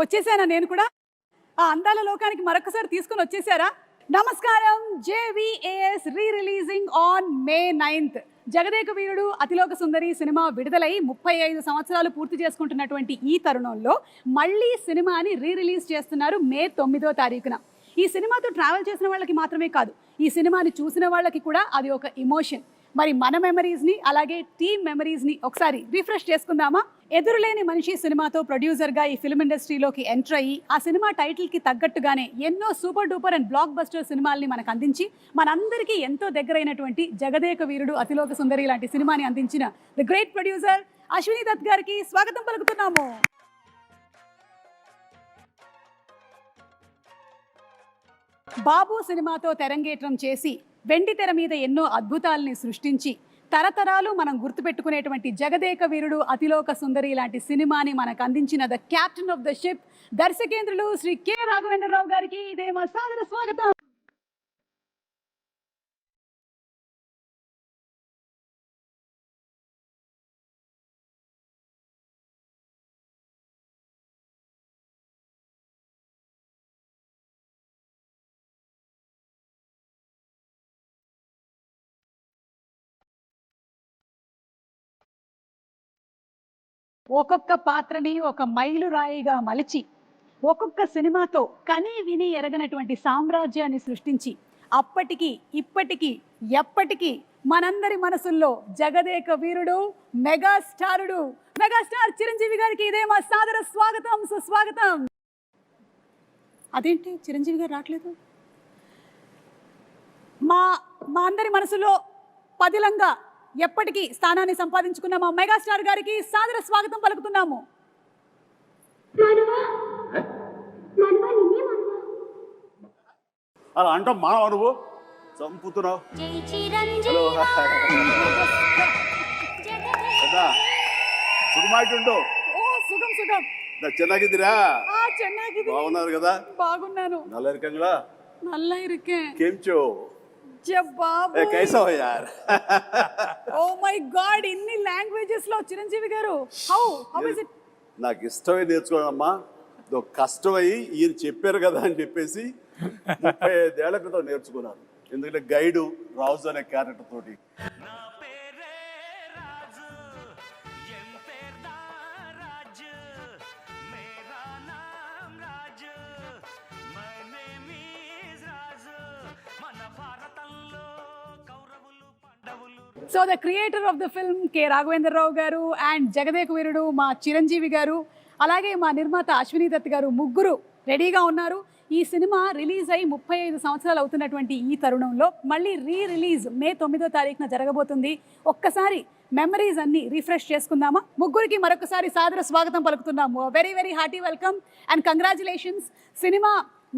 వచ్చేసానా నేను కూడా? ఆ అందాల లోకానికి మరొకసారి తీసుకొని వచ్చేసారా? నమస్కారం. JVAS re releasing on May 9th. Jagadeka Veerudu Athiloka Sundari సినిమా విడుదలై 35 సంవత్సరాలు పూర్తి చేసుకుంటున్నటువంటి ఈ తరుణంలో మళ్ళీ సినిమాని రీ రిలీజ్ చేస్తున్నారు మే 9వ తారీఖున. ఈ సినిమాతో ట్రావెల్ చేసిన వాళ్ళకి మాత్రమే కాదు, ఈ సినిమాని చూసిన వాళ్ళకి కూడా అది ఒక ఇమోషన్. మరి మన మెమరీస్ని అలాగే టీమ్ మెమరీస్ని ఒకసారి రిఫ్రెష్ చేసుకుందామా? ఎదురులేని మనిషి సినిమాతో ప్రొడ్యూసర్గా ఈ ఫిల్మ్ ఇండస్ట్రీలోకి ఎంటర్ అయ్యి ఆ సినిమా టైటిల్కి తగ్గట్టుగానే ఎన్నో super duper and blockbuster సినిమాల్ని మనకు అందించి మనందరికీ ఎంతో దగ్గరైనటువంటి జగదేక వీరుడు అతిలోక సుందరి లాంటి సినిమాని అందించిన the great producer Ashwini Dutt గారికి స్వాగతం పలుకుతున్నాము. బాబు సినిమాతో తెరంగేట్రం చేసి వెండి తెర మీద ఎన్నో అద్భుతాలని సృష్టించి తరతరాలు మనం గుర్తుపెట్టుకునేటువంటి జగదేక వీరుడు అతిలోక సుందరి లాంటి సినిమాని మనకు అందించిన the captain of the ship దర్శకేంద్రులు Shri K Raghavendra Rao గారికి ఇదే మా సాదర స్వాగతం. ఒక్కొక్క పాత్రని ఒక మైలురాయిగా మలిచి ఒక్కొక్క సినిమాతో కని విని ఎరగనటువంటి సామ్రాజ్యాన్ని సృష్టించి అప్పటికి ఇప్పటికీ ఎప్పటికీ మనందరి మనసుల్లో జగదేక వీరుడు మెగాస్టార్ చిరంజీవి గారికి ఇదే మా సాదర స్వాగతం, సుస్వాగతం. అదేంటి చిరంజీవి గారు రావట్లేదు? మా మా అందరి మనసులో పదిలంగా ఎప్పటికీ స్థానాన్ని సంపాదించుకున్న మా మెగాస్టార్ గారికి సాదర స్వాగతం పలుకుతున్నాము. అలా అంటాం మానవ నువ్వు చంపుతున్నావు. సుఖమాయిట్టుండు. సుఖం సుఖం. ಚೆನ್ನಾಗಿದ್ದೀರಾ? ಚೆನ್ನಾಗಿದ್ದೀನಿ. బాగున్నారు కదా? బాగున్నాను. నల్ల ఇరుకంగా నల్ల ఇరుకే కేంచో జబాబు. కైసా హో యార్? ఓ మై గాడ్, ఇన్ని లాంగ్వేజెస్ లో చిరంజీవి గారు హౌ ఇస్ ఇట్? నాకు ఇష్టమే నేర్చుకోవడమ్మా, కష్టమయ్యి ఈయన చెప్పారు కదా అని చెప్పేసి 35 ఏళ్ల క్రితం నేర్చుకున్నాను. ఎందుకంటే గైడు రాజు అనే క్యారెక్టర్ తోటి. So the creator of the film K Raghavendra Rao గారు అండ్ జగదేక వీరుడు మా చిరంజీవి గారు అలాగే మా నిర్మాత అశ్విని దత్ గారు ముగ్గురు రెడీగా ఉన్నారు. ఈ సినిమా రిలీజ్ అయ్యి 35 సంవత్సరాలు అవుతున్నటువంటి ఈ తరుణంలో మళ్ళీ రీ రిలీజ్ మే 9వ తారీఖున జరగబోతుంది. ఒక్కసారి మెమరీస్ అన్ని రిఫ్రెష్ చేసుకుందామా? ముగ్గురికి మరొకసారి సాదర స్వాగతం పలుకుతున్నాము. Very very hearty welcome and congratulations. Cinema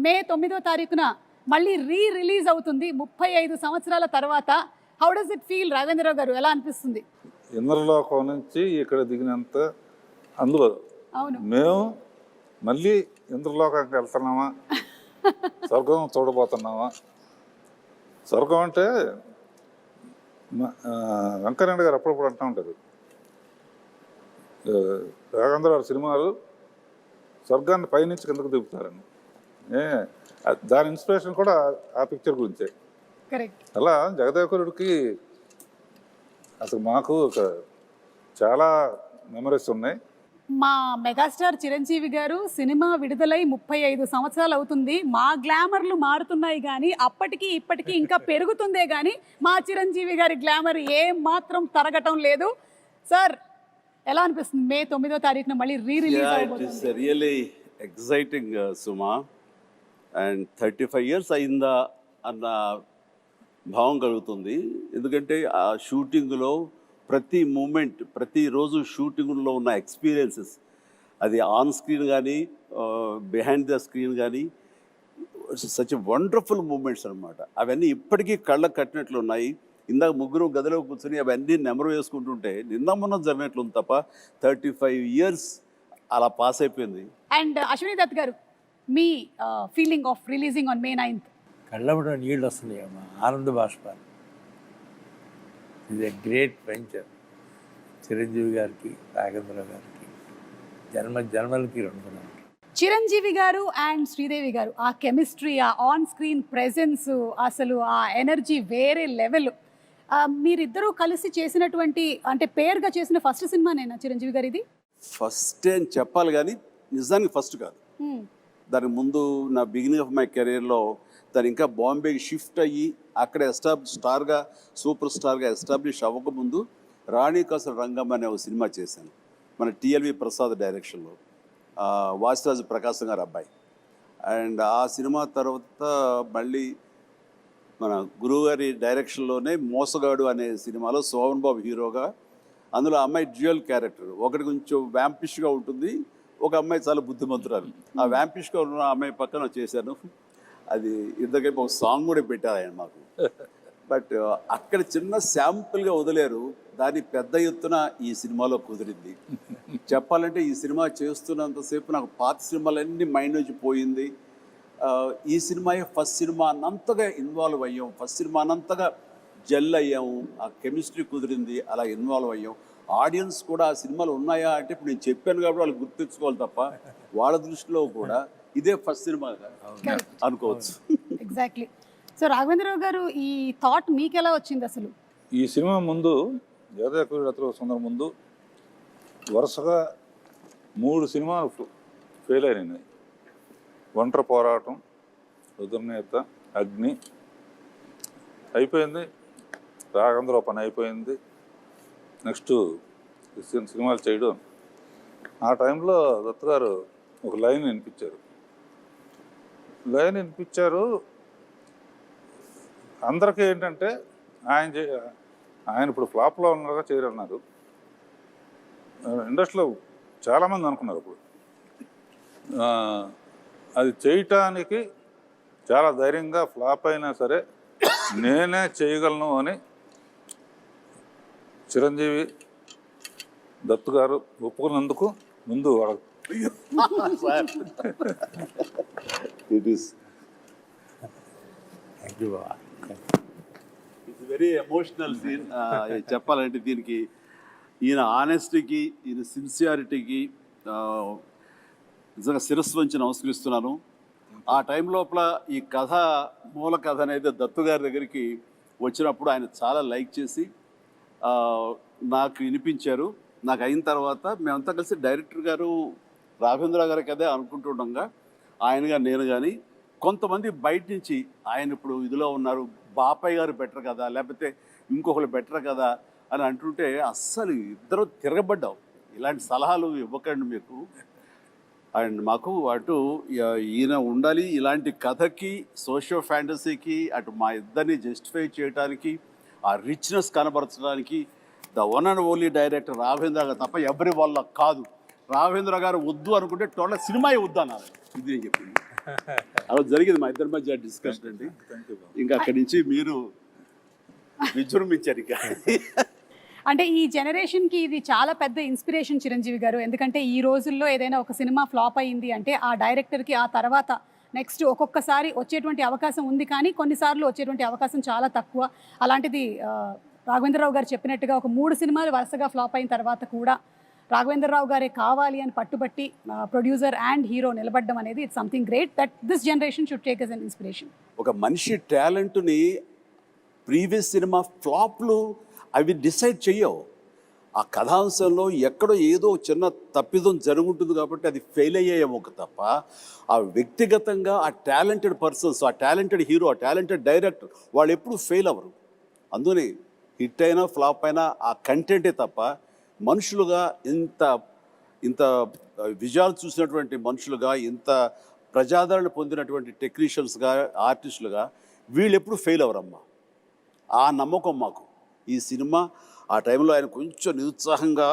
మే 9వ తారీఖున మళ్ళీ రీ రిలీజ్ అవుతుంది 35 సంవత్సరాల తర్వాత. How does it feel Raghavendra Rao గారు? ఎలా అనిపిస్తుంది? ఇంద్రలోకం నుంచి ఇక్కడ దిగినంత అందులో అవును, మేము మళ్ళీ ఇంద్రలోకానికి వెళ్తున్నామా, స్వర్గం చూడబోతున్నామా? స్వర్గం అంటే వెంకయ్యనాయుడు గారు అప్పుడప్పుడు అంటూ ఉంటారు, రాఘవేంద్రరావు సినిమాలు స్వర్గాన్ని పైనుంచి కిందకు దిగుతారని. దాని ఇన్స్పిరేషన్ కూడా ఆ పిక్చర్ గురించే. అలా జగదేవకురుడికి అసలు మాకు ఒక చాలా మెమరీస్ ఉన్నాయి. మా మెగాస్టార్ చిరంజీవి గారు సినిమా విడుదలై 35 సంవత్సరాలు అవుతుంది. మా గ్లామర్లు మారుతున్నాయి కానీ అప్పటికి ఇప్పటికీ ఇంకా పెరుగుతుందే కానీ మా చిరంజీవి గారి గ్లామర్ ఏం మాత్రం తరగటం లేదు. సార్ ఎలా అనిపిస్తుంది మే 9వ తారీఖున మళ్ళీ రీ రిలీజ్ అయిపోతుంది? Really exciting Suma. And 35 years అయిందా అన్న భావం కలుగుతుంది. ఎందుకంటే ఆ షూటింగ్లో ప్రతి మూమెంట్, ప్రతిరోజు షూటింగ్లో ఉన్న ఎక్స్పీరియన్సెస్, అది ఆన్ స్క్రీన్ కానీ బిహైండ్ ద స్క్రీన్ కానీ సచ్ వండర్ఫుల్ మూమెంట్స్ అనమాట. అవన్నీ ఇప్పటికీ కళ్ళకు కట్టినట్లు ఉన్నాయి. ఇందాక ముగ్గురు గదిలో కూర్చొని అవన్నీ నెమరు వేసుకుంటుంటే నిన్న మొన్న జరిగినట్లు ఉంది తప్ప 35 years అలా పాస్ అయిపోయింది. అండ్ అశ్విని దత్ గారు, మీ feeling of releasing on May 9th? కళ్ళబడ నీళ్ళు వస్తున్నాయి అమ్మా, ఆనంద బాష్పాలు. ఇది గ్రేట్ వెంచర్. చిరంజీవి గారికి, రాఘవేంద్ర గారికి జన్మలకి రుణపడాలి. చిరంజీవి గారు అండ్ శ్రీదేవి గారు ఆ కెమిస్ట్రీ, ఆ ఆన్ స్క్రీన్ ప్రెజెన్స్, అసలు ఆ ఎనర్జీ వేరే లెవెల్. మీరిద్దరూ కలిసి చేసినటువంటి అంటే పేరుగా చేసిన ఫస్ట్ సినిమానేనా చిరంజీవి గారు ఇది? ఫస్ట్ అని చెప్పాలి కానీ నిజానికి ఫస్ట్ కాదు. దానికి ముందు నా బిగినింగ్ ఆఫ్ మై కెరీర్లో తను ఇంకా బాంబేకి షిఫ్ట్ అయ్యి అక్కడ స్టార్గా సూపర్ స్టార్గా ఎస్టాబ్లిష్ అవ్వకముందు రాణి కసర రంగం అనే ఒక సినిమా చేశాను మన టిఎల్వి ప్రసాద్ డైరెక్షన్లో, వాసిరాజు ప్రకాశం గారు అబ్బాయి. అండ్ ఆ సినిమా తర్వాత మళ్ళీ మన గురువుగారి డైరెక్షన్లోనే మోసగాడు అనే సినిమాలో సోమన్ బాబు హీరోగా, అందులో అమ్మాయి డ్యూయల్ క్యారెక్టర్, ఒకటి కొంచెం వ్యాంపిష్గా ఉంటుంది, ఒక అమ్మాయి చాలా బుద్ధిమంతురాలు. ఆ వ్యాంపిష్గా ఉన్న అమ్మాయి పక్కన చేశాను. అది ఇద్దరికైపు ఒక సాంగ్ కూడా పెట్టారు ఆయన మాకు. బట్ అక్కడ చిన్న శాంపుల్గా వదిలేరు, దాన్ని పెద్ద ఎత్తున ఈ సినిమాలో కుదిరింది. చెప్పాలంటే ఈ సినిమా చేస్తున్నంతసేపు నాకు పాత సినిమాలన్నీ మైండ్ నుంచి పోయింది. ఈ సినిమాయే ఫస్ట్ సినిమా అన్నంతగా ఇన్వాల్వ్ అయ్యాం, ఫస్ట్ సినిమా అన్నంతగా జెల్ అయ్యాము, ఆ కెమిస్ట్రీ కుదిరింది, అలా ఇన్వాల్వ్ అయ్యాం. ఆడియన్స్ కూడా ఆ సినిమాలు ఉన్నాయా అంటే ఇప్పుడు నేను చెప్పాను కాబట్టి వాళ్ళు గుర్తించుకోవాలి తప్ప వాళ్ళ దృష్టిలో కూడా ఇదే ఫస్ట్ సినిమా అనుకోవచ్చు. ఎగ్జాక్ట్లీ. సో రాఘవేంద్రరావు గారు, ఈ థాట్ మీకు ఎలా వచ్చింది అసలు? ఈ సినిమా ముందు జగదేక సుందరం ముందు వరుసగా 3 సినిమాలు ఫెయిల్ అయినాయి. ఒంటరి పోరాటం, రుద్రనేత, అగ్ని అయిపోయింది, రాఘవేంద్రరావు పని అయిపోయింది. నెక్స్ట్ సినిమాలు చేయడం. ఆ టైంలో దత్తు గారు ఒక లైన్ వినిపించారు. అందరికీ ఏంటంటే ఆయన ఇప్పుడు ఫ్లాప్లో ఉన్నారుగా చేయరన్నారు. ఇండస్ట్రీలో చాలామంది అనుకున్నారు అప్పుడు. అది చేయటానికి చాలా ధైర్యంగా ఫ్లాప్ అయినా సరే నేనే చేయగలను అని చిరంజీవి దత్తు గారు ఒప్పుకున్నందుకు ముందు ఇట్స్ వెరీ ఎమోషనల్ సీన్. చెప్పాలంటే దీనికి ఈయన ఆనెస్టీకి, ఈయన సిన్సియారిటీకి నిజంగా శిరస్సు వంచి నమస్కరిస్తున్నాను. ఆ టైం లోపల ఈ కథ, మూల కథ అనేది దత్తు గారి దగ్గరికి వచ్చినప్పుడు ఆయన చాలా లైక్ చేసి నాకు వినిపించారు. నాకు అయిన తర్వాత మేమంతా కలిసి డైరెక్టర్ గారు రాఘవేంద్ర గారికి అదే అనుకుంటుండగా ఆయనగా నేను కానీ కొంతమంది బయట నుంచి ఆయన ఇప్పుడు ఇదిలో ఉన్నారు, బాపయ్య గారు బెటర్ కదా, లేకపోతే ఇంకొకరు బెటర్ కదా అని అంటుంటే అస్సలు ఇద్దరు తిరగబడ్డాం. ఇలాంటి సలహాలు ఇవ్వకండి మీకు. అండ్ మాకు అటు ఈయన ఉండాలి, ఇలాంటి కథకి, సోషియో ఫ్యాంటసీకి, అటు మా ఇద్దరిని జస్టిఫై చేయడానికి, ఆ రిచ్నెస్ కనబరచడానికి the one and only director Raghavendra గారు తప్ప ఎవరి వల్ల కాదు. రాఘవేంద్ర గారు వద్దు అనుకుంటే టోటల్ సినిమా వద్దు అన్నారు. ఇది నేను చెప్పింది. అలా జరిగింది మా ఇద్దరి మధ్య డిస్కషన్ అండి. ఇంకా అక్కడి నుంచి మీరు విజృంభించారు. ఇంకా అంటే ఈ జనరేషన్కి ఇది చాలా పెద్ద ఇన్స్పిరేషన్ చిరంజీవి గారు. ఎందుకంటే ఈ రోజుల్లో ఏదైనా ఒక సినిమా ఫ్లాప్ అయింది అంటే ఆ డైరెక్టర్కి ఆ తర్వాత నెక్స్ట్ ఒక్కొక్కసారి వచ్చేటువంటి అవకాశం ఉంది, కానీ కొన్నిసార్లు వచ్చేటువంటి అవకాశం చాలా తక్కువ. అలాంటిది రాఘవేంద్రరావు గారు చెప్పినట్టుగా ఒక 3 సినిమాలు వరుసగా ఫ్లాప్ అయిన తర్వాత కూడా రాఘవేంద్రరావు గారే కావాలి అని పట్టుబట్టి ప్రొడ్యూసర్ అండ్ హీరో నిలబడడం అనేది it's something great that this generation should take as an inspiration. ఒక మనిషి టాలెంట్ని ప్రీవియస్ సినిమా ఫ్లాప్లు అవి డిసైడ్ చెయ్యవు. ఆ కథాంశంలో ఎక్కడో ఏదో చిన్న తప్పిదం జరుగుంటుంది కాబట్టి అది ఫెయిల్ అయ్యేమో తప్ప ఆ వ్యక్తిగతంగా ఆ టాలెంటెడ్ పర్సన్స్, ఆ టాలెంటెడ్ హీరో, ఆ టాలెంటెడ్ డైరెక్టర్ వాళ్ళు ఎప్పుడు ఫెయిల్ అవ్వరు. అందుకని హిట్ అయినా ఫ్లాప్ అయినా ఆ కంటెంటే తప్ప మనుషులుగా ఇంత విజయాలు చూసినటువంటి మనుషులుగా, ఇంత ప్రజాదరణ పొందినటువంటి టెక్నీషియన్స్గా, ఆర్టిస్టులుగా వీళ్ళు ఎప్పుడు ఫెయిల్ అవ్వరమ్మా. ఆ నమ్మకం మాకు. ఈ సినిమా ఆ టైంలో ఆయన కొంచెం నిరుత్సాహంగా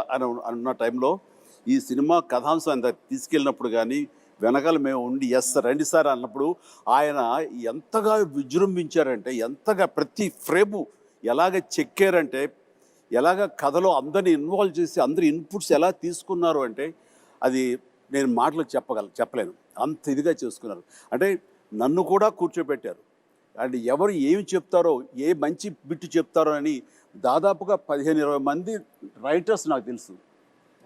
అన్న టైంలో ఈ సినిమా కథాంశం ఆయన తీసుకెళ్ళినప్పుడు కానీ వెనకాల మేము ఉండి ఎస్ రండి సార్ అన్నప్పుడు ఆయన ఎంతగా విజృంభించారంటే, ఎంతగా ప్రతి ఫ్రేము ఎలాగ చెక్కారంటే, ఎలాగ కథలో అందరిని ఇన్వాల్వ్ చేసి అందరి ఇన్పుట్స్ ఎలా తీసుకున్నారు అంటే అది నేను మాటలు చెప్పలేను. అంత ఇదిగా చేసుకున్నారు. అంటే నన్ను కూడా కూర్చోబెట్టారు. అండ్ ఎవరు ఏమి చెప్తారో, ఏ మంచి బిట్టు చెప్తారో అని దాదాపుగా 15-20 మంది రైటర్స్ నాకు తెలుసు.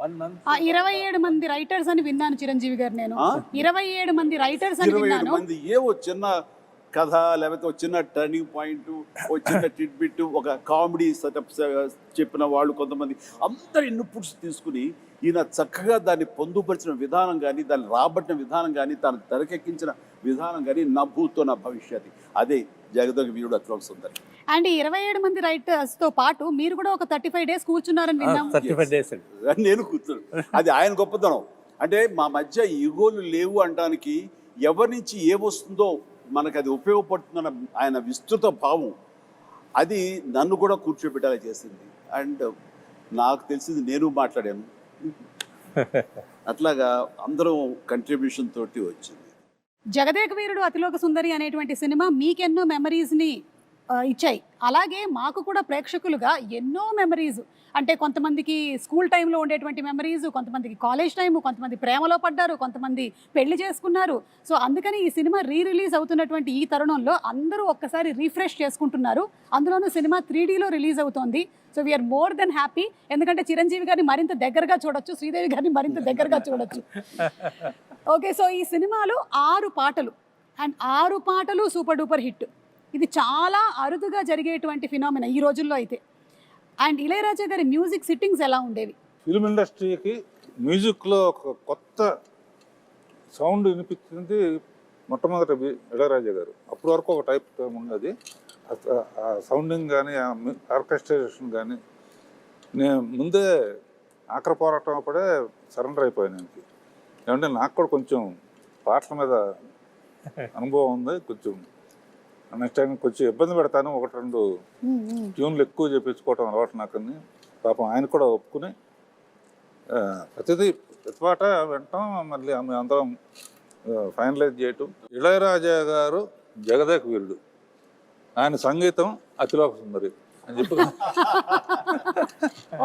1 month. 27 మంది రైటర్స్ అని విన్నాను చిరంజీవి గారు. నేను 27 మంది రైటర్స్ అని 27 విన్నాను. మంది ఏవో చిన్న కథ, లేకపోతే ఒక చిన్న టర్నింగ్ పాయింట్, ఒక చిన్న టిడ్బిట్, ఒక కామెడీ సెటప్ చెప్పిన వాళ్ళు కొంతమంది, అందరి ఇన్పుట్స్ తీసుకుని ఈయన చక్కగా దాన్ని పొందుపరిచిన విధానం కానీ, దాన్ని రాబట్టిన విధానం కానీ, దాన్ని తెరకెక్కించిన విధానం కానీ, నా భూతో నా భవిష్యత్తు, అదే జగదేక వీరుడు అతిలోక సుందరి. అండ్ 27 మంది రైటర్స్ తో పాటు మీరు కూడా ఒక 35 డేస్ కూర్చున్నారని విన్నాం. 35 days అండి. నేను కూర్చోను, అది ఆయన గొప్పతనం. అంటే మా మధ్య ఈగోలు లేవు అనడానికి, ఎవరి నుంచి ఏమొస్తుందో మనకు అది ఉపయోగపడుతుందన్న ఆయన విస్తృత భావం, అది నన్ను కూడా కూర్చోబెట్టేలా చేసింది. అండ్ నాకు తెలిసింది నేను మాట్లాడాను, అట్లాగా అందరం కంట్రిబ్యూషన్ తోటి వచ్చింది. జగదేక వీరుడు అతిలోక సుందరి అనేటువంటి సినిమా మీకెన్నో మెమరీస్ని ఇచ్చాయి. అలాగే మాకు కూడా ప్రేక్షకులుగా ఎన్నో మెమరీస్, అంటే కొంతమందికి స్కూల్ టైంలో ఉండేటువంటి మెమరీస్, కొంతమందికి కాలేజ్ టైము, కొంతమంది ప్రేమలో పడ్డారు, కొంతమంది పెళ్లి చేసుకున్నారు. సో అందుకని ఈ సినిమా రిలీజ్ అవుతున్నటువంటి ఈ తరుణంలో అందరూ ఒక్కసారి రీఫ్రెష్ చేసుకుంటున్నారు. అందులోనూ సినిమా 3Dలో రిలీజ్ అవుతోంది. So we are more then happy. ఎందుకంటే చిరంజీవి గారిని మరింత దగ్గరగా చూడొచ్చు, శ్రీదేవి గారిని మరింత దగ్గరగా చూడొచ్చు. ఓకే, సో ఈ సినిమాలో 6 పాటలు, అండ్ 6 పాటలు సూపర్ డూపర్ హిట్. ఇది చాలా అరుదుగా జరిగేటువంటి ఫినామినా ఈ రోజుల్లో అయితే. అండ్ ఇళయరాజా గారి మ్యూజిక్ సిట్టింగ్స్ ఎలా ఉండేవి? ఫిల్మ్ ఇండస్ట్రీకి మ్యూజిక్లో ఒక కొత్త సౌండ్ వినిపించింది మొట్టమొదటి ఇళయరాజా గారు. అప్పటి వరకు ఒక టైప్ ఉన్నది, ఆ సౌండింగ్ కానీ, ఆ ఆర్కెస్ట్రేషన్ కానీ. నేను ముందే ఆఖరి పోరాటం అప్పుడే సరెండర్ అయిపోయాను ఆయనకి. ఏమంటే నాకు కూడా కొంచెం పాటల మీద అనుభవం ఉంది, కొంచెం నెక్స్ట్ టైం కొంచెం ఇబ్బంది పెడతాను, 1-2 ట్యూన్లు ఎక్కువ చేయించుకోవటం అలవాటు నాకని. పాపం ఆయన కూడా ఒప్పుకుని ప్రతి పాట వింటాం, మళ్ళీ ఆమె అందరం ఫైనలైజ్ చేయటం. ఇళయరాజా గారు జగదేక వీరుడు, ఆయన సంగీతం అతిలోక సుందరి అని చెప్పి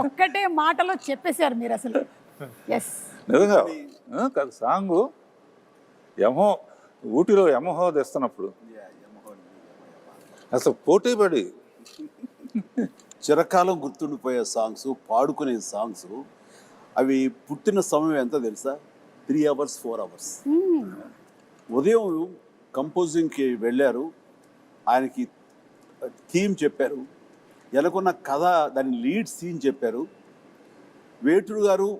ఒక్కటే మాటలో చెప్పేశారు మీరు అసలు. ఎస్, నిజంగా కాదు. సాంగు యమో ఊటీలో యమహో తెస్తున్నప్పుడు అసలు పోటీ పడి చిరకాలం గుర్తుండిపోయే సాంగ్స్, పాడుకునే సాంగ్స్, అవి పుట్టిన సమయం ఎంత తెలుసా? 3 hours 4 hours. ఉదయం కంపోజింగ్కి వెళ్ళారు, ఆయనకి థీమ్ చెప్పారు, ఎలాగొన్న కథ, దాని లీడ్ సీన్ చెప్పారు. వేటూరు గారు,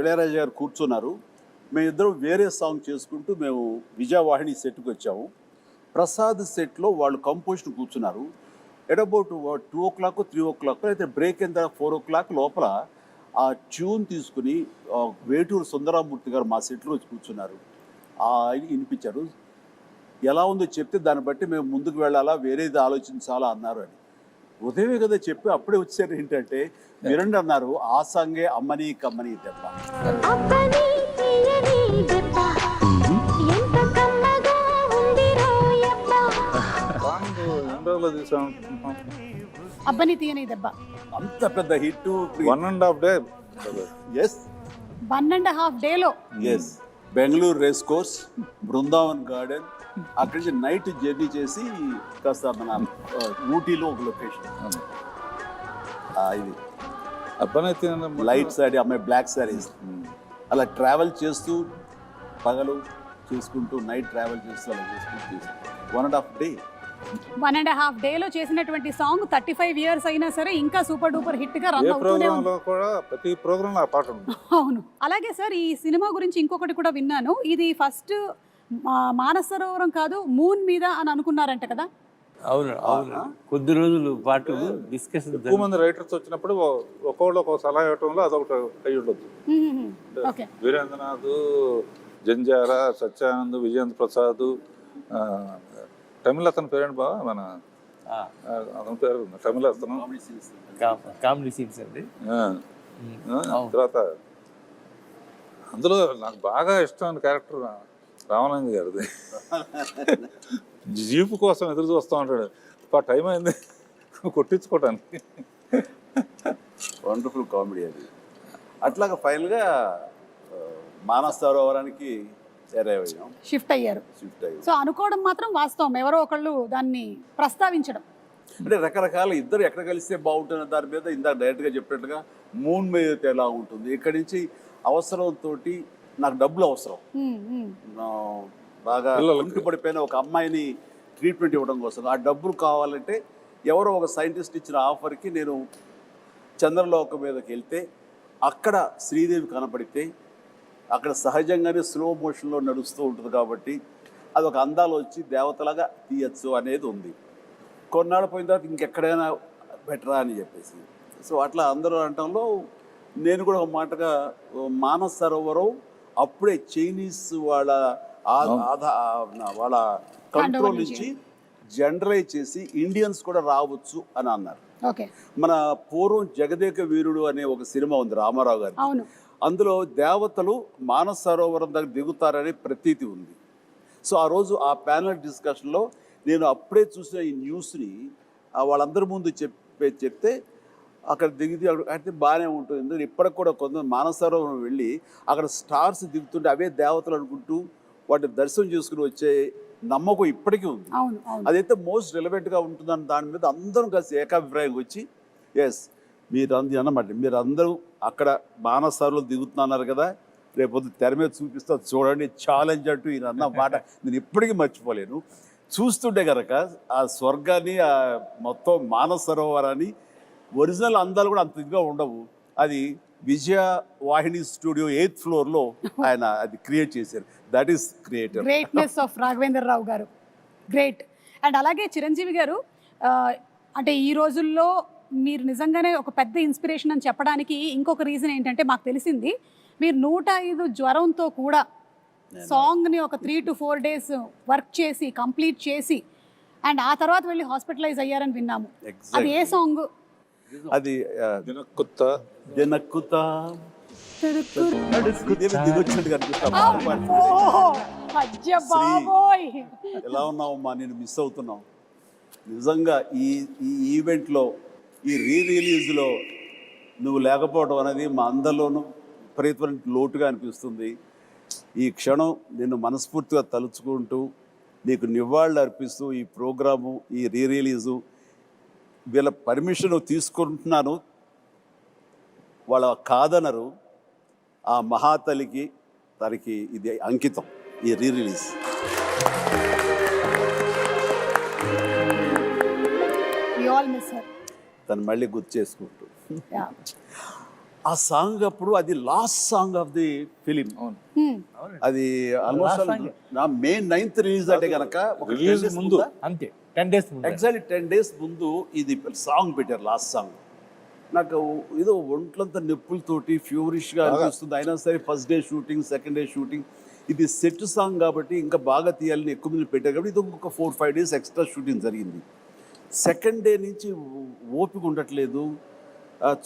ఇళయరాజా గారు కూర్చున్నారు. మేమిద్దరం వేరే సాంగ్ చేసుకుంటూ మేము విజయవాహిని సెట్కి వచ్చాము. ప్రసాద్ సెట్లో వాళ్ళు కంపోజిషన్ కూర్చున్నారు. ఎట్ అబౌట్ 2 o'clock 3 o'clock అయితే బ్రేక్ అయిన తర్వాత 4 o'clock లోపల ఆ ట్యూన్ తీసుకుని వేటూరు సుందరామూర్తి గారు మా సెట్లో వచ్చి కూర్చున్నారు. వినిపించారు. ఎలా ఉందో చెప్తే దాన్ని బట్టి మేము ముందుకు వెళ్ళాలా, వేరేది ఆలోచించాలా అన్నారు అని. ఉదయమే కదా చెప్పి అప్పుడే వచ్చారు. ఏంటంటే విరండి అన్నారు, ఆ సాంగే అమ్మని కమ్మని దెబ్బ. అబ్బని తీయని దెబ్బ అంత పెద్ద హిట్. 1.5 day. ఎస్, 1.5 డేలో. Yes, Bengaluru race course, Brindavan garden, అక్కడి నుంచి నైట్ జర్నీ చేసి కాస్త మన ఊటీలో ఒక లొకేషన్. ఇది అబ్బనైతే లైట్ సారీ, అమ్మాయి బ్లాక్ సారీస్, అలా ట్రావెల్ చేస్తూ పగలు చేసుకుంటూ నైట్ ట్రావెల్ చేస్తూ అలా చేసుకుంటూ 1.5 day. 1.5 డేలో చేసినటువంటి సాంగ్ 35 years అయినా సరే ఇంకా సూపర్ డూపర్ హిట్ గా రన్ అవుతూనే ఉంది. ప్రతి ప్రోగ్రామ్ ఆ పాట ఉంది. అవును. అలాగే సార్, ఈ సినిమా గురించి ఇంకొకటి కూడా విన్నాను, ఇది ఫస్ట్ మానసరోవరం కాదు మూన్ మీద అని అనుకున్నారంట కదా? అవును అవును, కొద్ది రోజులు పాటు డిస్కషన్. ఎక్కువ మంది రైటర్స్ వచ్చినప్పుడు ఒక్కొక్కళ్ళు ఒక సలహా ఇవ్వటంలో అదొకటి అయి ఉండొచ్చు. ఓకే. వీరేంద్రనాథ్, జంజాల, సత్యానంద్, విజయేంద్ర ప్రసాద్, తమిళ అతని పేరేంటి బావ, మన అతని పేరు తమిళ అతను, కామెడీ సీన్స్ అండి. తర్వాత అందులో నాకు బాగా ఇష్టమైన క్యారెక్టర్ రామానంద్ గారిది. జీపు కోసం ఎదురు చూస్తూ ఉంటాడు, టైం అయింది కొట్టించుకోవటానికి. వండర్ఫుల్ కామెడీ అది. అట్లాగా ఫైనల్గా మానస సరోవరానికి షిఫ్ట్ అయ్యారు. సో అనుకోవడం మాత్రం వాస్తవం, ఎవరో ఒకళ్ళు దాన్ని ప్రస్తావించడం. అంటే రకరకాల ఇద్దరు ఎక్కడ కలిస్తే బాగుంటుంది దాని మీద ఇందాక డైరెక్ట్గా చెప్పినట్టుగా మూన్ మీద అయితే ఎలా ఉంటుంది, ఇక్కడి నుంచి అవసరంతో నాకు డబ్బులు అవసరం, బాగా ఉండి పడిపోయిన ఒక అమ్మాయిని ట్రీట్మెంట్ ఇవ్వడం కోసం ఆ డబ్బులు కావాలంటే ఎవరో ఒక సైంటిస్ట్ ఇచ్చిన ఆఫర్కి నేను చంద్రలోకం మీదకి వెళ్తే అక్కడ శ్రీదేవి కనపడితే అక్కడ సహజంగానే స్లో మోషన్లో నడుస్తూ ఉంటుంది కాబట్టి అది ఒక అందాలు వచ్చి దేవతలాగా తీయచ్చు అనేది ఉంది. కొన్నాళ్ళు పోయిన తర్వాత ఇంకెక్కడైనా బెటరా అని చెప్పేసి సో అట్లా అందరూ అనటంలో నేను కూడా ఒక మాటగా మానస సరోవరం అప్పుడే చైనీస్ వాళ్ళ వాళ్ళ కంట్రోల్ నుంచి జనరలైజ్ చేసి ఇండియన్స్ కూడా రావచ్చు అని అన్నారు. మన పూర్వం జగదేక వీరుడు అనే ఒక సినిమా ఉంది రామారావు గారి, అందులో దేవతలు మానస సరోవరం దగ్గర దిగుతారనే ప్రతీతి ఉంది. సో ఆ రోజు ఆ ప్యానల్ డిస్కషన్లో నేను అప్పుడే చూసిన ఈ న్యూస్ని వాళ్ళందరి ముందు చెప్తే అక్కడ దిగితే అయితే బాగానే ఉంటుంది. ఎందుకంటే ఇప్పటికి కూడా కొంత మానస సరోవరం వెళ్ళి అక్కడ స్టార్స్ దిగుతుంటే అవే దేవతలు అనుకుంటూ వాటిని దర్శనం చేసుకుని వచ్చే నమ్మకం ఇప్పటికీ ఉంది. అదైతే మోస్ట్ రిలవెంట్గా ఉంటుందని దాని మీద అందరం కలిసి ఏకాభిప్రాయం వచ్చి ఎస్ మీరు అన్నమాట మీరు అందరూ అక్కడ మానస సరోవరం దిగుతున్నారు కదా, రేపొద్దు తెర మీద చూపిస్తా చూడండి ఛాలెంజ్ అంటూ ఈయన అన్న మాట నేను ఇప్పటికీ మర్చిపోలేను. చూస్తుంటే కనుక ఆ స్వర్గాన్ని ఆ మొత్తం మానస సరోవరాన్ని ఒరిజినల్ అందాలు కూడా అంత ఇదిగా ఉండవు. అది విజయ వాహిని స్టూడియో 8th ఫ్లోర్లో ఆయన అది క్రియేట్ చేశారు. That is creator greatness of Raghavendra Rao గారు, గ్రేట్. అండ్ అలాగే చిరంజీవి గారు అంటే ఈ రోజుల్లో మీరు నిజంగానే ఒక పెద్ద ఇన్స్పిరేషన్ అని చెప్పడానికి ఇంకొక రీజన్ ఏంటంటే మాకు తెలిసింది మీరు 105 జ్వరంతో కూడా సాంగ్ని ఒక 3 to 4 days వర్క్ చేసి కంప్లీట్ చేసి అండ్ ఆ తర్వాత వెళ్ళి హాస్పిటలైజ్ అయ్యారని విన్నాము. అది ఏ సాంగ్? అది ఎలా ఉన్నావమ్మా, నేను మిస్ అవుతున్నావు నిజంగా. ఈ ఈవెంట్లో ఈ రిలీజ్లో నువ్వు లేకపోవడం అనేది మా అందరిలోనూ విపరీతమైన లోటుగా అనిపిస్తుంది. ఈ క్షణం నిన్ను మనస్ఫూర్తిగా తలుచుకుంటూ నీకు నివాళులు అర్పిస్తూ ఈ ప్రోగ్రాము ఈ రిలీజు వీళ్ళ పర్మిషన్ తీసుకుంటున్నాను, వాళ్ళ కాదనరు. ఆ మహాతలికి తనకి ఇది అంకితం ఈ రిలీజ్. తను మళ్ళీ గుర్తు చేసుకుంటూ ఆ సాంగ్ అప్పుడు అది last song of the film. అది ఆల్మోస్ట్ నా May 9th రిలీజ్ అంటే కనుక ముందు అంతే 10 days ఎగ్జాక్ట్లీ 10 days ముందు ఇది సాంగ్ పెట్టారు, లాస్ట్ సాంగ్. నాకు ఏదో ఒంట్లంతా నొప్పులతోటి ఫ్యూరిష్గా అనిపిస్తుంది. అయినా సరే first day shooting, second day shooting, ఇది సెట్ సాంగ్ కాబట్టి ఇంకా బాగా తీయాలని ఎక్కువ మంది పెట్టారు కాబట్టి ఇది ఇంకొక 4-5 days ఎక్స్ట్రా షూటింగ్ జరిగింది. సెకండ్ డే నుంచి ఓపిక ఉండట్లేదు,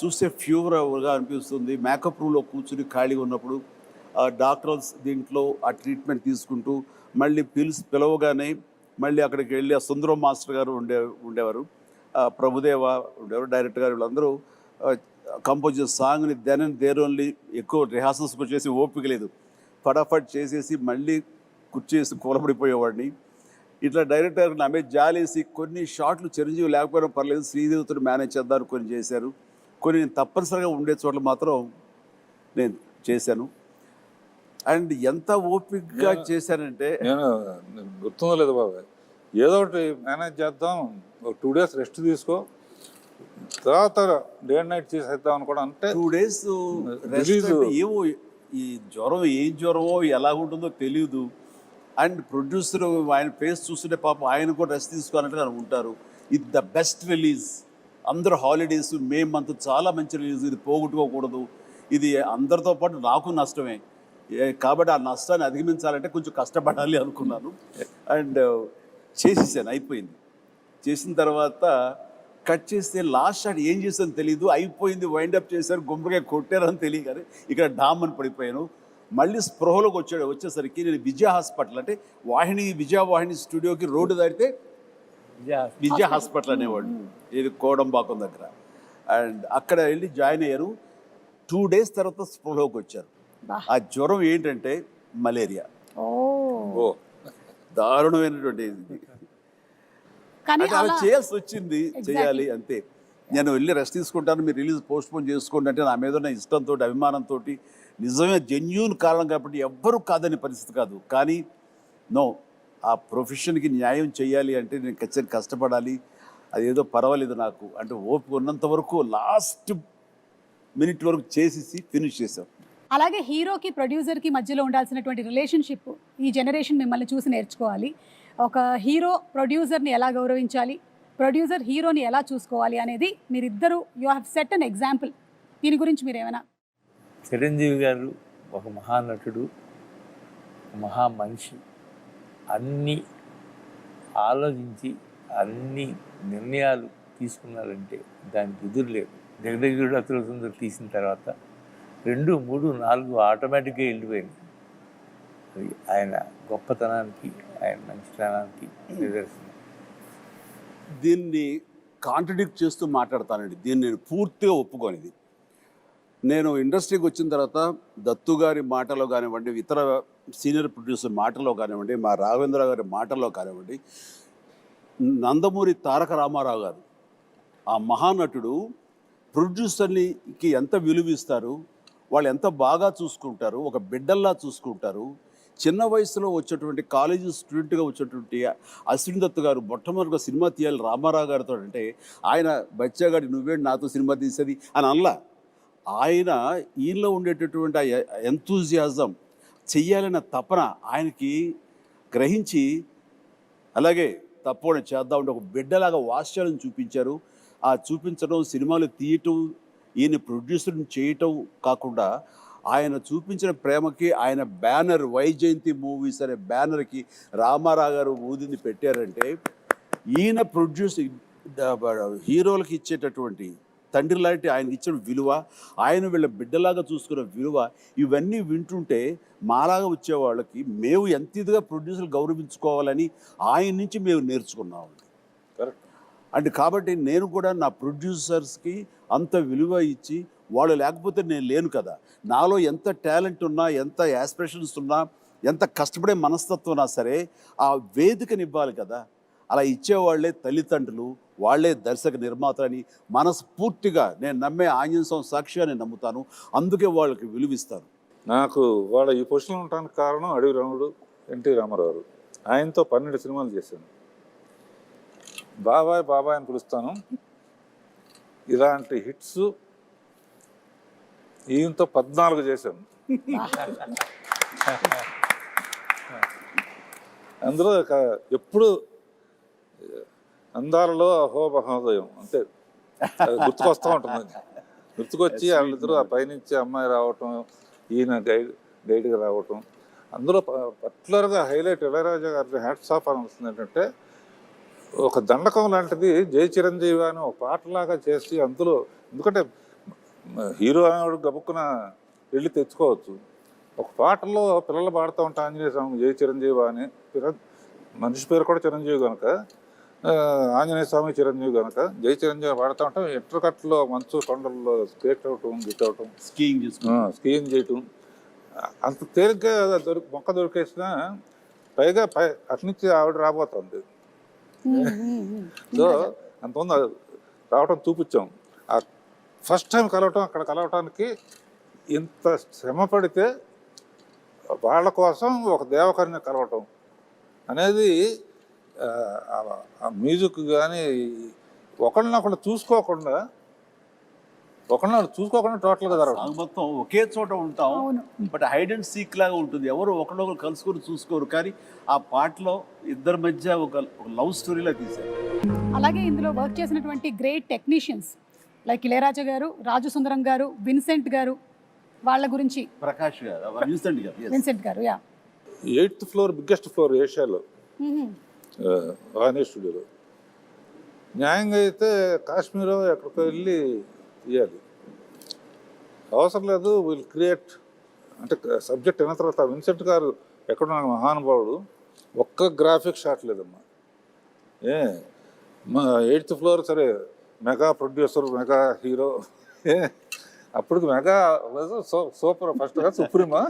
చూస్తే ఫీవర్గా అనిపిస్తుంది. మేకప్ రూమ్లో కూర్చుని ఖాళీగా ఉన్నప్పుడు డాక్టర్స్ దీంట్లో ఆ ట్రీట్మెంట్ తీసుకుంటూ మళ్ళీ పిలవగానే మళ్ళీ అక్కడికి వెళ్ళి ఆ సుందరం మాస్టర్ గారు ఉండేవారు, ప్రభుదేవ ఉండేవారు, డైరెక్టర్ గారు, వీళ్ళందరూ కంపోజ్ చేసే సాంగ్ని దెన్ అండ్ దేర్ ఓన్లీ ఎక్కువ రిహార్సల్స్ చేసి ఓపిక లేదు, ఫటాఫట్ చేసేసి మళ్ళీ కుర్చేసి కూలబడిపోయేవాడిని. ఇట్లా డైరెక్టర్ నా మీద జాలేసి కొన్ని షాట్లు చిరంజీవి లేకపోయినా పర్లేదు శ్రీదేవితో మేనేజ్ చేద్దారు కొన్ని చేశారు, కొన్ని నేను తప్పనిసరిగా ఉండే చోట్ల మాత్రం నేను చేశాను. అండ్ ఎంత ఓపికగా చేశానంటే నేను గుర్తుందో లేదు బాబాయ్, ఏదో ఒకటి మేనేజ్ చేద్దాం, ఒక 2 days రెస్ట్ తీసుకో, తర్వాత డే అండ్ నైట్ చేసేద్దాం అని కూడా అంటే 2 days ఏమో ఈ జ్వరం ఏం జ్వరమో ఎలా ఉంటుందో తెలియదు. అండ్ ప్రొడ్యూసర్ ఆయన ఫేస్ చూస్తుంటే పాపం ఆయన కూడా రెస్ట్ తీసుకోవాలంటే ఉంటారు. ఇది ద బెస్ట్ రిలీజ్, అందరూ హాలిడేస్, మే మంత్ చాలా మంచి రిలీజ్, ఇది పోగొట్టుకోకూడదు, ఇది అందరితో పాటు నాకు నష్టమే కాబట్టి ఆ నష్టాన్ని అధిగమించాలంటే కొంచెం కష్టపడాలి అనుకున్నాను. అండ్ చేసేసాను, అయిపోయింది. చేసిన తర్వాత కట్ చేస్తే లాస్ట్ షాట్ ఏం చేసాను తెలీదు, అయిపోయింది, వైండప్ చేశారు, గుమ్మడికాయ కొట్టారని తెలియదు కానీ ఇక్కడ డామ్ అని పడిపోయాను. మళ్ళీ స్పృహలోకి వచ్చేసరికి నేను విజయ హాస్పిటల్ అంటే విజయవాహిని స్టూడియోకి రోడ్డు దాటితే విజయ హాస్పిటల్ అనేవాడు, ఇది కోడంబాకం దగ్గర. అండ్ అక్కడ వెళ్ళి జాయిన్ అయ్యారు. 2 days తర్వాత స్పృహలోకి వచ్చారు. ఆ జ్వరం ఏంటంటే మలేరియా, దారుణమైనటువంటి ఇది. కానీ అంటే అలా అలా చేయాల్సి వచ్చింది, చేయాలి అంతే. నేను వెళ్ళి రెస్ట్ తీసుకుంటాను, మీరు రిలీజ్ పోస్ట్పోన్ చేసుకోండి అంటే నా మీద ఉన్న ఇష్టంతో, అభిమానంతో, నిజమే జెన్యూన్ కారణం కాబట్టి ఎవ్వరూ కాదని పరిస్థితి కాదు. కానీ నో, ఆ ప్రొఫెషన్కి న్యాయం చేయాలి అంటే నేను ఖచ్చితంగా కష్టపడాలి. అదేదో పర్వాలేదు నాకు అంటే ఓపిక ఉన్నంత వరకు లాస్ట్ మినిట్ వరకు చేసేసి ఫినిష్ చేసాం. అలాగే హీరోకి ప్రొడ్యూసర్కి మధ్యలో ఉండాల్సినటువంటి రిలేషన్షిప్ ఈ జనరేషన్ మిమ్మల్ని చూసి నేర్చుకోవాలి. ఒక హీరో ప్రొడ్యూసర్ని ఎలా గౌరవించాలి, ప్రొడ్యూసర్ హీరోని ఎలా చూసుకోవాలి అనేది మీరిద్దరూ you have set an example. దీని గురించి మీరు ఏమైనా? చిరంజీవి గారు ఒక మహానటుడు, మహా మనిషి. అన్నీ ఆలోచించి అన్ని నిర్ణయాలు తీసుకున్నారంటే దానికి ఎదురు లేదు. జగదేగుడు అతిలోక సుందరి తీసిన తర్వాత 2, 3, 4 ఆటోమేటిక్గా వెళ్ళిపోయింది. అది ఆయన గొప్పతనానికి, ఆయన మంచితనానికి నిదర్శనం. దీన్ని కాంట్రడిక్ట్ చేస్తూ మాట్లాడతానండి. దీన్ని నేను పూర్తిగా ఒప్పుకోనిది. నేను ఇండస్ట్రీకి వచ్చిన తర్వాత దత్తు గారి మాటలో కానివ్వండి, ఇతర సీనియర్ ప్రొడ్యూసర్ మాటలో కానివ్వండి, మా రాఘవేంద్ర గారి మాటలో కానివ్వండి, నందమూరి తారక రామారావు గారు ఆ మహానటుడు ప్రొడ్యూసర్కి ఎంత విలువ ఇస్తారు, వాళ్ళు ఎంత బాగా చూసుకుంటారు, ఒక బిడ్డల్లా చూసుకుంటారు. చిన్న వయసులో వచ్చేటువంటి కాలేజీ స్టూడెంట్గా వచ్చేటువంటి అశ్విని దత్ గారు మొట్టమొదటిగా సినిమా తీయాలి రామారావు గారితో అంటే ఆయన బచ్చాగాడి నువ్వేంటి నాతో సినిమా తీసేది అని అనలా. ఆయన ఈయనలో ఉండేటటువంటి ఆ ఎంతూజియాజం, చెయ్యాలన్న తపన ఆయనకి గ్రహించి అలాగే తప్పకుండా చేద్దామంటే ఒక బిడ్డలాగా వాత్సల్యం చూపించారు. ఆ చూపించడం, సినిమాలు తీయటం, ఈయన ప్రొడ్యూసర్ని చేయటం కాకుండా ఆయన చూపించిన ప్రేమకి ఆయన బ్యానర్ వైజయంతి మూవీస్ అనే బ్యానర్కి రామారావు గారు ఊదిని పెట్టారంటే ఈయన హీరోలకు ఇచ్చేటటువంటి తండ్రి లాంటి ఆయనకి ఇచ్చిన విలువ, ఆయన వీళ్ళ బిడ్డలాగా చూసుకున్న విలువ, ఇవన్నీ వింటుంటే మాలాగా వచ్చే వాళ్ళకి మేము ఎంత ఇదిగా ప్రొడ్యూసర్లు గౌరవించుకోవాలని ఆయన నుంచి మేము నేర్చుకున్నాం. కరెక్ట్. అంటే కాబట్టి నేను కూడా నా ప్రొడ్యూసర్స్కి అంత విలువ ఇచ్చి, వాళ్ళు లేకపోతే నేను లేను కదా. నాలో ఎంత టాలెంట్ ఉన్నా, ఎంత యాస్పిరేషన్స్ ఉన్నా, ఎంత కష్టపడే మనస్తత్వం ఉన్నా సరే ఆ వేదికని ఇవ్వాలి కదా. అలా ఇచ్చేవాళ్లే తల్లిదండ్రులు, వాళ్లే దర్శక నిర్మాతలని మనస్ఫూర్తిగా నేను నమ్మే ఆంజనేయ స్వామి సాక్షిగా నమ్ముతాను. అందుకే వాళ్ళకి విలువిస్తాను. నాకు వాళ్ళ ఈ పొజిషన్లో ఉండడానికి కారణం అడవి రాముడు, ఎన్టీ రామారావు. ఆయనతో 12 సినిమాలు చేశాను. బాబాయ్ బాబాయ్ అని పిలుస్తాను. ఇలాంటి హిట్స్ ఈయనతో 14 చేశాను. అందులో ఎప్పుడు అందాలలో అహో మహోదయం అంతే గుర్తుకొస్తూ ఉంటుంది. గుర్తుకొచ్చి వాళ్ళిద్దరూ ఆ పైనుంచి అమ్మాయి రావటం, ఈయన గైడ్గా రావటం. అందులో పర్టికులర్గా హైలైట్ ఇళయరాజా గారి హ్యాట్స్ ఆఫ్ అనిపిస్తుంది ఏంటంటే, ఒక దండకం లాంటిది జై చిరంజీవి అని ఒక పాటలాగా చేసి అందులో, ఎందుకంటే హీరో అనేవాడు గబుక్కున వెళ్ళి తెచ్చుకోవచ్చు. ఒక పాటలో పిల్లలు పాడుతూ ఉంటా ఆంజనేయ స్వామి జై చిరంజీవి అని, మనిషి పేరు కూడా చిరంజీవి కనుక, ఆంజనేయ స్వామి చిరంజీవి కనుక జై చిరంజీవి పాడుతూ ఉంటాం. ఎట్రకట్లో మంచు కొండల్లో స్కేట్ అవటం, గిట్ అవటం, స్కీయింగ్ చేయటం అంత తేలిగ్గా మొక్క దొరికేసిన, పైగా అట్నుంచి ఆవిడ రాబోతుంది. సో అంతమంది రావటం చూపించాం. ఆ ఫస్ట్ టైం కలవటం, అక్కడ కలవటానికి ఇంత శ్రమ పడితే వాళ్ళ కోసం ఒక దేవకరిని కలవటం అనేది ఆ మ్యూజిక్ కానీ ఒకళ్ళనొకళ్ళు చూసుకోకుండా టోటల్గా జరగదు. మొత్తం ఒకే చోట ఉంటాం, బట్ హైడ్ అండ్ సీక్ లాగా ఉంటుంది. ఎవరు ఒకళ్ళొకరు కలుసుకొని చూసుకోరు, కానీ ఆ పాటలో ఇద్దరి మధ్య ఒక లవ్ స్టోరీలా తీశారు. అలాగే ఇందులో వర్క్ చేసినటువంటి గ్రేట్ టెక్నీషియన్స్ లైక్ ఇళయరాజా గారు, రాజు సుందరం గారు, విన్సెంట్ గారు, వాళ్ళ గురించి. ప్రకాష్ గారు, విన్సెంట్ గారు 8th ఫ్లోర్ బిగ్గెస్ట్ ఫ్లోర్ ఏషియాలో వానే స్టూడియోలో. న్యాయంగా అయితే కాశ్మీరో ఎక్కడికో వెళ్ళి తీయాలి, అవసరం లేదు. విల్ క్రియేట్ అంటే సబ్జెక్ట్ అయిన తర్వాత విన్సెంట్ గారు ఎక్కడున్న మహానుభావుడు, ఒక్క గ్రాఫిక్ షాట్ లేదమ్మా. 8th ఫ్లోర్ సరే, మెగా ప్రొడ్యూసర్, మెగా హీరో, అప్పటికి మెగా సూపర్ ఫస్ట్ సుప్రీమా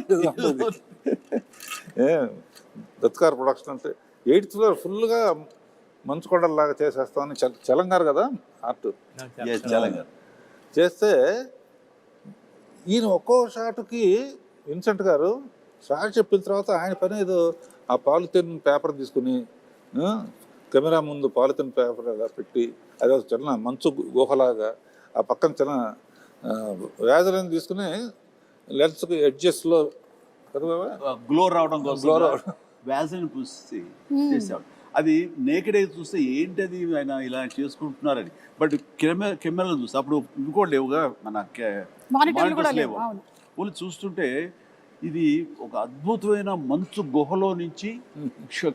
దత్కార్ ప్రొడక్షన్ అంటే 8th ఫ్లోర్ ఫుల్గా మంచుకొండలాగా చేసేస్తామని చలంగారు కదా ఆర్ట్ తెలంగాణ చేస్తే ఈయన ఒక్కో షాట్కి విన్సెంట్ గారు షాట్ చెప్పిన తర్వాత ఆయన పని ఏదో ఆ పాలిథిన్ పేపర్ తీసుకుని కెమెరా ముందు పాలిథిన్ పేపర్ అలా పెట్టి అది ఒక చిన్న మంచు గుహలాగా ఆ పక్కన చిన్న వ్యాజలను తీసుకుని లెన్స్కి ఎడ్జెస్లో గ్లో రావడం Glow కోసం రావడం. వ్యాసని పూసి చేసేవాడు. అది నేకెడ్ అయితే చూస్తే ఏంటది ఆయన ఇలా చేసుకుంటున్నారని, బట్ కెమెరాలో చూస్తే అప్పుడు ఇంకోటి లేవుగా మన మానిటర్లు కూడా monitors లేవు. అవును. వాళ్ళు చూస్తుంటే ఇది ఒక అద్భుతమైన మంచు గుహలో నుంచి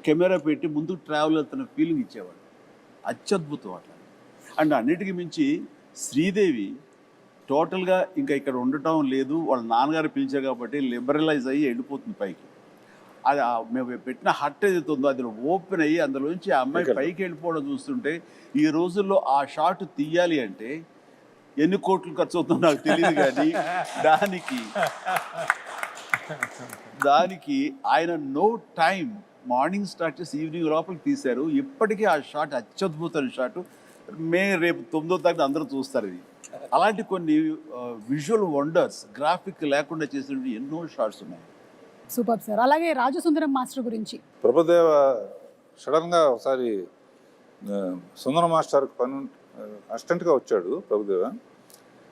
కెమెరా పెట్టి ముందుకు ట్రావెల్ అవుతున్న ఫీలింగ్ ఇచ్చేవాడు. అత్యద్భుతం అట్లా. అండ్ అన్నిటికీ మించి శ్రీదేవి టోటల్గా ఇంకా ఇక్కడ ఉండటం లేదు, వాళ్ళ నాన్నగారు పిలిచారు కాబట్టి లిబరలైజ్ అయ్యి వెళ్ళిపోతుంది పైకి. అది మేము పెట్టిన హట్ ఏదైతే ఉందో అది ఓపెన్ అయ్యి అందులోంచి ఆ అమ్మాయి పైకి వెళ్ళిపోవడం చూస్తుంటే ఈ రోజుల్లో ఆ షాట్ తీయాలి అంటే ఎన్ని కోట్లు ఖర్చు అవుతుందో నాకు తెలియదు, కానీ దానికి ఆయన నో టైం మార్నింగ్ స్టార్ట్ చేసి ఈవినింగ్ లోపలికి తీశారు. ఇప్పటికీ ఆ షాట్ అత్యద్భుతమైన షాట్. రేపు 9వ తారీఖు అందరూ చూస్తారు ఇది. అలాంటి కొన్ని విజువల్ వండర్స్ గ్రాఫిక్ లేకుండా చేసిన ఎన్నో షాట్స్ ఉన్నాయి. Super sir. అలాగే రాజసుందరం మాస్టర్ గురించి ప్రభుదేవ సడన్గా ఒకసారి సుందర మాస్టర్కి అసిస్టెంట్గా వచ్చాడు ప్రభుదేవ.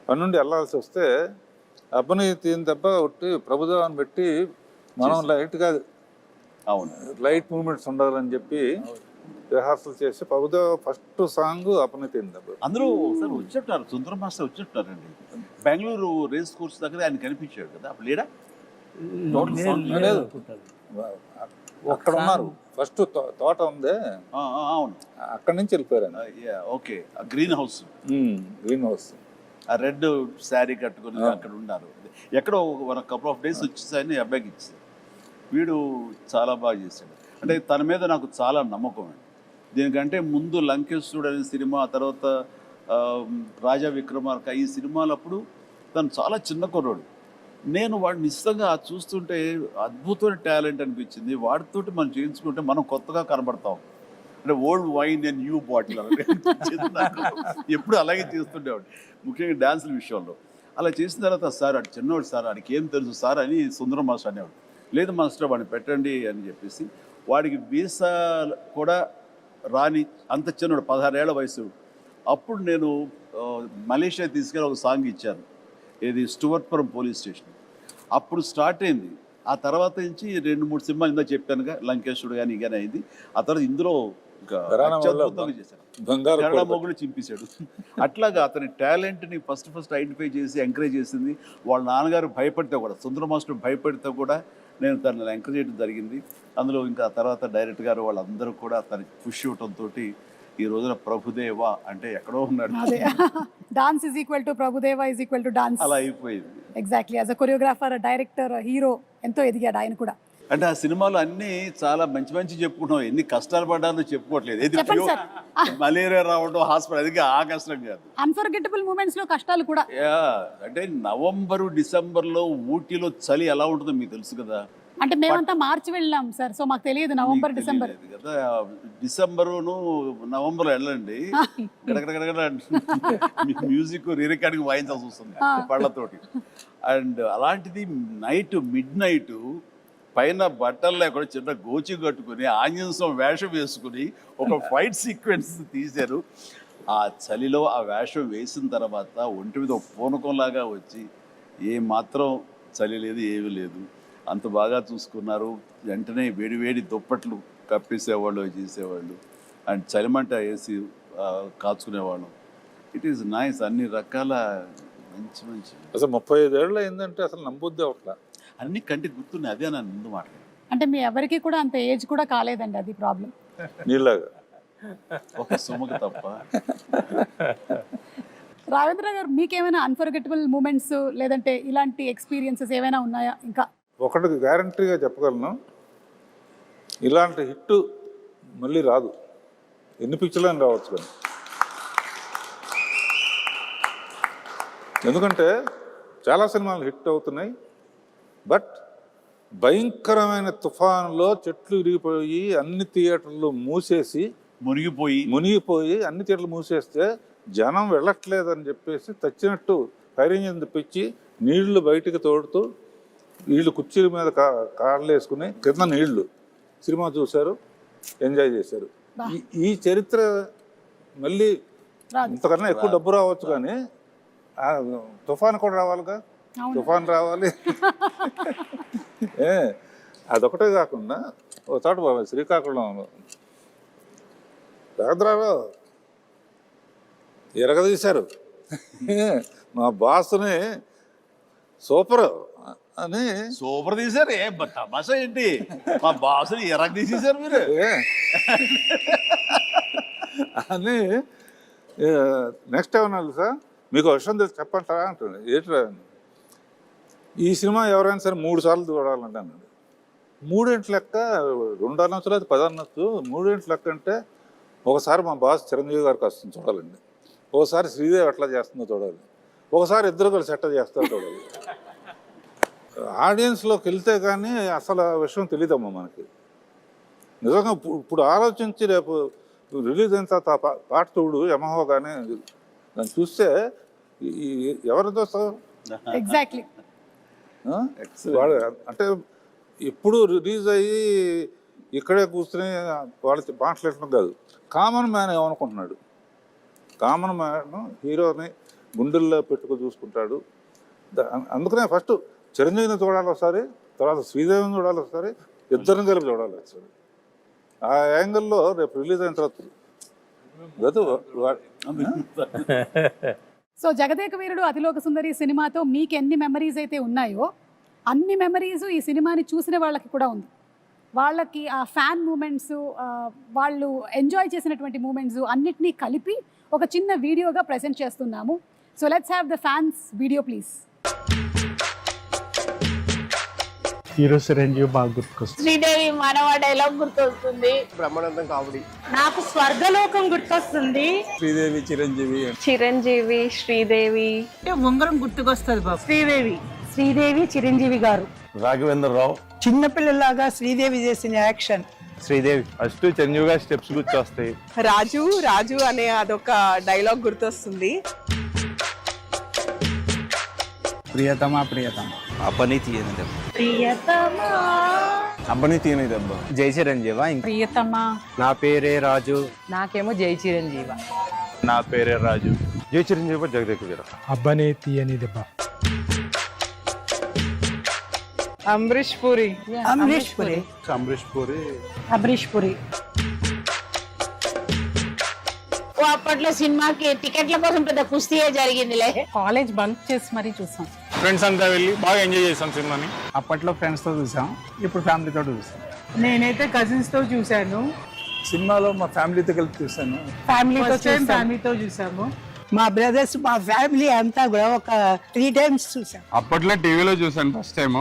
పని నుండి వెళ్ళాల్సి వస్తే అబ్బని తీని దెబ్బ కొట్టి ప్రభుదేవాన్ని పెట్టి మనం లైట్గా అవును లైట్ మూమెంట్స్ ఉండాలని చెప్పి రిహార్సల్ చేసి ప్రభుదేవ ఫస్ట్ సాంగ్ అప్పని తీని దెబ్బ. అందరూ ఒకసారి వచ్చేటారు, సుందర మాస్టర్ వచ్చేటారండి. బెంగళూరు రేస్ కోర్స్ దగ్గర ఆయన కనిపించాడు కదా, అప్పుడు లేడా? లేదు. అక్కడ ఉన్నారు ఫస్ట్ తోట ఉందే, అవును అక్కడి నుంచి వెళ్ళిపోయారు. Okay, green house, green house ఆ రెడ్ శారీ కట్టుకుని అక్కడ ఉన్నారు. ఎక్కడో ఒక కపుల్ ఆఫ్ డేస్ వచ్చేసాయని అబ్బాయికి ఇచ్చారు. వీడు చాలా బాగా చేశాడు. అంటే తన మీద నాకు చాలా నమ్మకం అండి. దీనికంటే ముందు లంకేశ్వరుడు అనే సినిమా, ఆ తర్వాత రాజా విక్రమార్క, ఈ సినిమాలప్పుడు తను చాలా చిన్న కుర్రాడు. నేను వాడిని నిశ్చితంగా చూస్తుంటే అద్భుతమైన టాలెంట్ అనిపించింది. వాడితోటి మనం చేయించుకుంటే మనం కొత్తగా కనబడతాం. అంటే old wine and new bottle ఎప్పుడు అలాగే చేస్తుండేవాడు, ముఖ్యంగా డ్యాన్సుల విషయంలో. అలా చేసిన తర్వాత సార్ అటు చిన్నవాడు సార్, వాడికి ఏం తెలుసు సార్ అని సుందరం మాస్టర్ అనేవాడు. లేదు మాస్టర్ వాడిని పెట్టండి అని చెప్పేసి, వాడికి వీసా కూడా రాని అంత చిన్నవాడు, 16 ఏళ్ల వయసు. అప్పుడు నేను మలేషియా తీసుకెళ్ళి ఒక సాంగ్ ఇచ్చాను, ఇది స్టువర్ట్పురం పోలీస్ స్టేషన్. అప్పుడు స్టార్ట్ అయింది. ఆ తర్వాత నుంచి 2-3 సినిమాలు ఇందా చెప్పానుగా, లంకేశ్వరుడు కానీ కానీ అయింది. ఆ తర్వాత ఇందులో ఇంకా అత్యద్భుతంగా చేశాను, కన్నడ మొగుడు చింపేశాడు. అట్లాగా అతని టాలెంట్ని ఫస్ట్ ఐడెంటిఫై చేసి ఎంకరేజ్ చేసింది. వాళ్ళ నాన్నగారు భయపడితే కూడా, సుందర మాస్టర్ భయపడితే కూడా నేను తనని ఎంకరేజ్ చేయడం జరిగింది. అందులో ఇంకా తర్వాత డైరెక్టర్ గారు వాళ్ళందరూ కూడా తనకి పుష్ ఇవ్వటంతో ఈ రోజున ప్రభుదేవ అంటే ఎక్కడో ఉన్నాడు. Dance is equal to Prabhudeva is equal to dance, అలా అయిపోయింది. Exactly. As a choreographer, director, hero ఎంతో ఎదిగాడు ఆయన కూడా. అంటే ఆ సినిమాలో అన్ని చాలా మంచి మంచి చెప్పుకుంటాం, ఎన్ని కష్టాలు పడ్డానో చెప్పుకోవట్లేదు. ఇది చెప్పండి సార్. మలేరియా రావడం, హాస్పిటల్, అది ఆ కష్టం కాదు. అన్ఫర్గెటబుల్ మూమెంట్స్ లో కష్టాలు కూడా. అంటే నవంబరు డిసెంబర్లో ఊటీలో చలి ఎలా ఉంటుందో మీకు తెలుసు కదా. అంటే మేమంతా మార్చి వెళ్ళాం సార్, సో మాకు తెలియదు నవంబర్ డిసెంబర్ కదా. డిసెంబరును నవంబర్ వెళ్ళండి, మ్యూజిక్ రికార్డింగ్ వాయించాల్సి వస్తుంది పళ్ళతోటి. అండ్ అలాంటిది మిడ్ నైట్ పైన బట్టలు లేకుండా చిన్న గోచి కట్టుకుని ఆంజనేయం వేషం వేసుకుని ఒక ఫైట్ సీక్వెన్స్ తీశారు. ఆ చలిలో ఆ వేషం వేసిన తర్వాత ఒంటి మీద ఒక పూనకంలాగా వచ్చి ఏ మాత్రం చలి లేదు, ఏమీ లేదు, అంత బాగా చూసుకున్నారు. వెంటనే వేడి దుప్పట్లు కప్పేసేవాళ్ళు, చేసేవాళ్ళు. అండ్ చలిమంట వేసి కాచుకునేవాళ్ళం. It is nice. అన్ని రకాల మంచి అసలు 35 ఏళ్ళు అయిందంటే అసలు నమ్మొద్దే అట్లా అన్ని కంటికి గుర్తున్నాయి. అదే నన్ను ముందు మాట్లాడు. అంటే మీ ఎవరికి కూడా అంత ఏజ్ కూడా కాలేదండి, అది ప్రాబ్లం. నీలాగా ఒక సుమకు తప్ప. రావేంద్ర గారు, మీకేమైనా అన్ఫర్గెటబుల్ మూమెంట్స్ లేదంటే ఇలాంటి ఎక్స్పీరియన్సెస్ ఏమైనా ఉన్నాయా? ఇంకా ఒకటి గ్యారంటీగా చెప్పగలను, ఇలాంటి హిట్ మళ్ళీ రాదు. ఎన్ని పిక్చర్లని రావచ్చు కానీ, ఎందుకంటే చాలా సినిమాలు హిట్ అవుతున్నాయి. బట్ భయంకరమైన తుఫానులో చెట్లు విరిగిపోయి అన్ని థియేటర్లు మూసేసి మునిగిపోయి అన్ని థియేటర్లు మూసేస్తే జనం వెళ్ళట్లేదని చెప్పేసి తెచ్చినట్టు ఫైర్ ఇంజిన్ తెప్పించి నీళ్లు బయటికి తోడుతూ వీళ్ళు కుర్చీల మీద కాళ్ళు వేసుకుని కింద నీళ్లు సినిమా చూశారు, ఎంజాయ్ చేశారు. ఈ చరిత్ర మళ్ళీ ఇంతకన్నా ఎక్కువ డబ్బు రావచ్చు, కానీ తుఫాన్ కూడా రావాలిగా, తుఫాన్ రావాలి. అదొకటే కాకుండా ఒక చోట శ్రీకాకుళం రాఘద్రాలో ఎరగదీశారు. మా బాస్ని సూపర్ అని తీశారు. తమాషా ఏంటి, మా బాసుని ఎరగ తీసేశారు మీరు అని. నెక్స్ట్ ఏమన్నా సార్ మీకు విషయం తెలిసి చెప్పంటారా అంటుంది. ఏంటి ఈ సినిమా ఎవరైనా సరే 3 సార్లు చూడాలంటే అన్నాడు. 3 గంటల లెక్క 2 అనొచ్చు లేదా 10 అనొచ్చు. 3 గంటల లెక్క అంటే ఒకసారి మా బాస్ చిరంజీవి గారికి వస్తుంది చూడాలండి, ఒకసారి శ్రీదేవి ఎట్లా చేస్తుందో చూడాలి, ఒకసారి ఇద్దరు కలిసి ఎట్లా చేస్తారో చూడాలి. ఆడియన్స్లోకి వెళ్తే కానీ అసలు ఆ విషయం తెలియదమ్మా మనకి. నిజంగా ఇప్పుడు ఆలోచించి రేపు రిలీజ్ అయిన తర్వాత పాట చూడు యమహో కానీ దాన్ని చూస్తే ఎవరు చూస్తారు ఎగ్జాక్ట్లీ. వాడు అంటే ఎప్పుడు రిలీజ్ అయ్యి ఇక్కడే కూర్చుని వాళ్ళు మాట్లాడటం కాదు, కామన్ మ్యాన్ ఏమనుకుంటున్నాడు. కామన్ మ్యాన్ హీరోని గుండెల్లో పెట్టుకు చూసుకుంటాడు. అందుకనే ఫస్ట్ చిరంజీవిని చూడాలి ఒకసారి, తర్వాత శ్రీదేవిని చూడాలి ఒకసారి, ఇద్దరిని కలిపి చూడాలి ఒకసారి. ఆ యాంగిల్లో రేపు రిలీజ్ అయిన తర్వాత సో జగదేక వీరుడు అతిలోక సుందరి సినిమాతో మీకు ఎన్ని మెమరీస్ అయితే ఉన్నాయో అన్ని మెమరీస్ ఈ సినిమాని చూసిన వాళ్ళకి కూడా ఉంది. వాళ్ళకి ఆ ఫ్యాన్ మూమెంట్స్, వాళ్ళు ఎంజాయ్ చేసినటువంటి మూమెంట్స్ అన్నిటినీ కలిపి ఒక చిన్న వీడియోగా ప్రెజెంట్ చేస్తున్నాము. So let's have the fans video please. Hero Chiranjeevi బాగా గుర్తుకొస్తుంది. శ్రీదేవి మానవ డైలాగ్ గుర్తొస్తుంది. బ్రహ్మానందం కామెడీ. నాకు స్వర్గలోకం గుర్తొస్తుంది. శ్రీదేవి చిరంజీవి చిరంజీవి శ్రీదేవి ఉంగరం గుర్తుకొస్తుంది బాబు. శ్రీదేవి చిరంజీవి గారు. రాఘవేంద్ర రావు చిన్నపిల్లలాగా శ్రీదేవి చేసిన యాక్షన్. శ్రీదేవి ఫస్ట్ చిరంజీవి గారి స్టెప్స్ గుర్తొస్తాయి. రాజు అనే అదొక డైలాగ్ గుర్తొస్తుంది. ప్రియతమా అబ్బని తీయని దెబ్బ. జై చిరంజీవా. ప్రియతమా. నా పేరే రాజు. నాకేమో జై చిరంజీవ. నా పేరే రాజు. జై చిరంజీవి జగదేక వీర. అబ్బని తీయని దెబ్బ. అమరీష్ పురి. అప్పట్లో సినిమాకి టికెట్ల కోసం పెద్ద కుస్తీయే జరిగిందిలే. కాలేజ్ బంక్ చేసి మరీ చూసాం. ఫ్రెండ్స్ అంతా వెళ్ళి బాగా ఎంజాయ్ చేసాం సినిమాని. అప్పట్లో ఫ్రెండ్స్ తో చూసాం, ఇప్పుడు ఫ్యామిలీతో చూసాం. నేనైతే కజిన్స్ తో చూసాను. సినిమాలో మా ఫ్యామిలీతో కలిపి చూసాను. ఫ్యామిలీతో చూసాము. మా బ్రదర్స్, మా ఫ్యామిలీ అంతా కూడా ఒక 3 times చూసాం. అప్పట్లో టీవీలో చూసాను ఫస్ట్ టైం,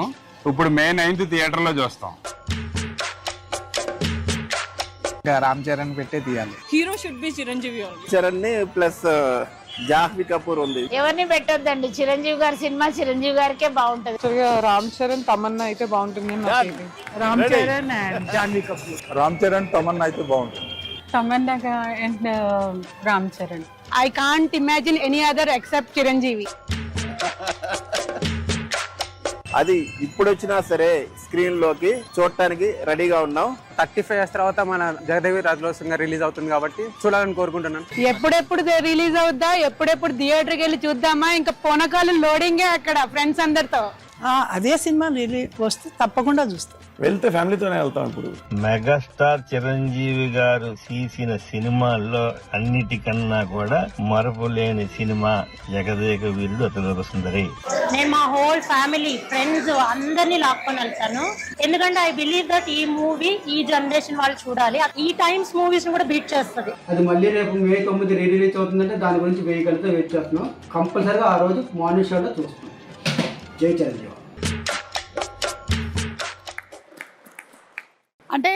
ఇప్పుడు May 9th థియేటర్లో చూస్తాం. రామ్ చరణ్ పెట్టే తీయాలి. Hero should be Chiranjeevi. Charan plus Jahnavi Kapoor ఉంది. ఎవరిని పెట్టొద్దండి, చిరంజీవి గారి సినిమా చిరంజీవి గారికే బాగుంటది. రామ్ చరణ్ తమన్నా అయితే బాగుంటుంది. రామ్ చరణ్ అండ్ జాన్వీ కపూర్. రామ్ చరణ్ తమన్నా అయితే బాగుంటుంది. Tamannaah and Ram Charan. I can't imagine any other except Chiranjeevi. అది ఇప్పుడు వచ్చినా సరే స్క్రీన్ లోకి చూడటానికి రెడీగా ఉన్నాం. 35 years తర్వాత మన జగదేవి రాజులోసంగా రిలీజ్ అవుతుంది కాబట్టి చూడాలని కోరుకుంటున్నాను. ఎప్పుడెప్పుడు రిలీజ్ అవుద్దా, ఎప్పుడెప్పుడు థియేటర్కి వెళ్ళి చూద్దామా, ఇంకా పోనకాలం లోడింగే అక్కడ ఫ్రెండ్స్ అందరితో. అదే సినిమా రిలీజ్ వస్తే తప్పకుండా చూస్తాం. వెళ్తే ఫ్యామిలీతోనే వెళ్తాం. ఇప్పుడు మెగాస్టార్ చిరంజీవి గారు తీసిన సినిమాల్లో అన్నిటికన్నా కూడా మరపులేని సినిమా జగదేక వీరుడు అతిలోక సుందరి. నేను మా హోల్ ఫ్యామిలీ ఫ్రెండ్స్ అందరినీ లాక్కొని వెళ్తాను. ఎందుకంటే ఐ బిలీవ్ దట్ ఈ మూవీ ఈ జనరేషన్ వాళ్ళు చూడాలి. ఈ టైమ్స్ మూవీస్ కూడా బీట్ చేస్తుంది. అది మళ్ళీ రేపు May 9 రిలీజ్ అవుతుందంటే దాని గురించి వేయగలిగితే వెయిట్ చేస్తున్నాం. కంపల్సరీగా ఆ రోజు మార్నింగ్ షోలో చూస్తున్నాం. జై చిరంజీవి. అంటే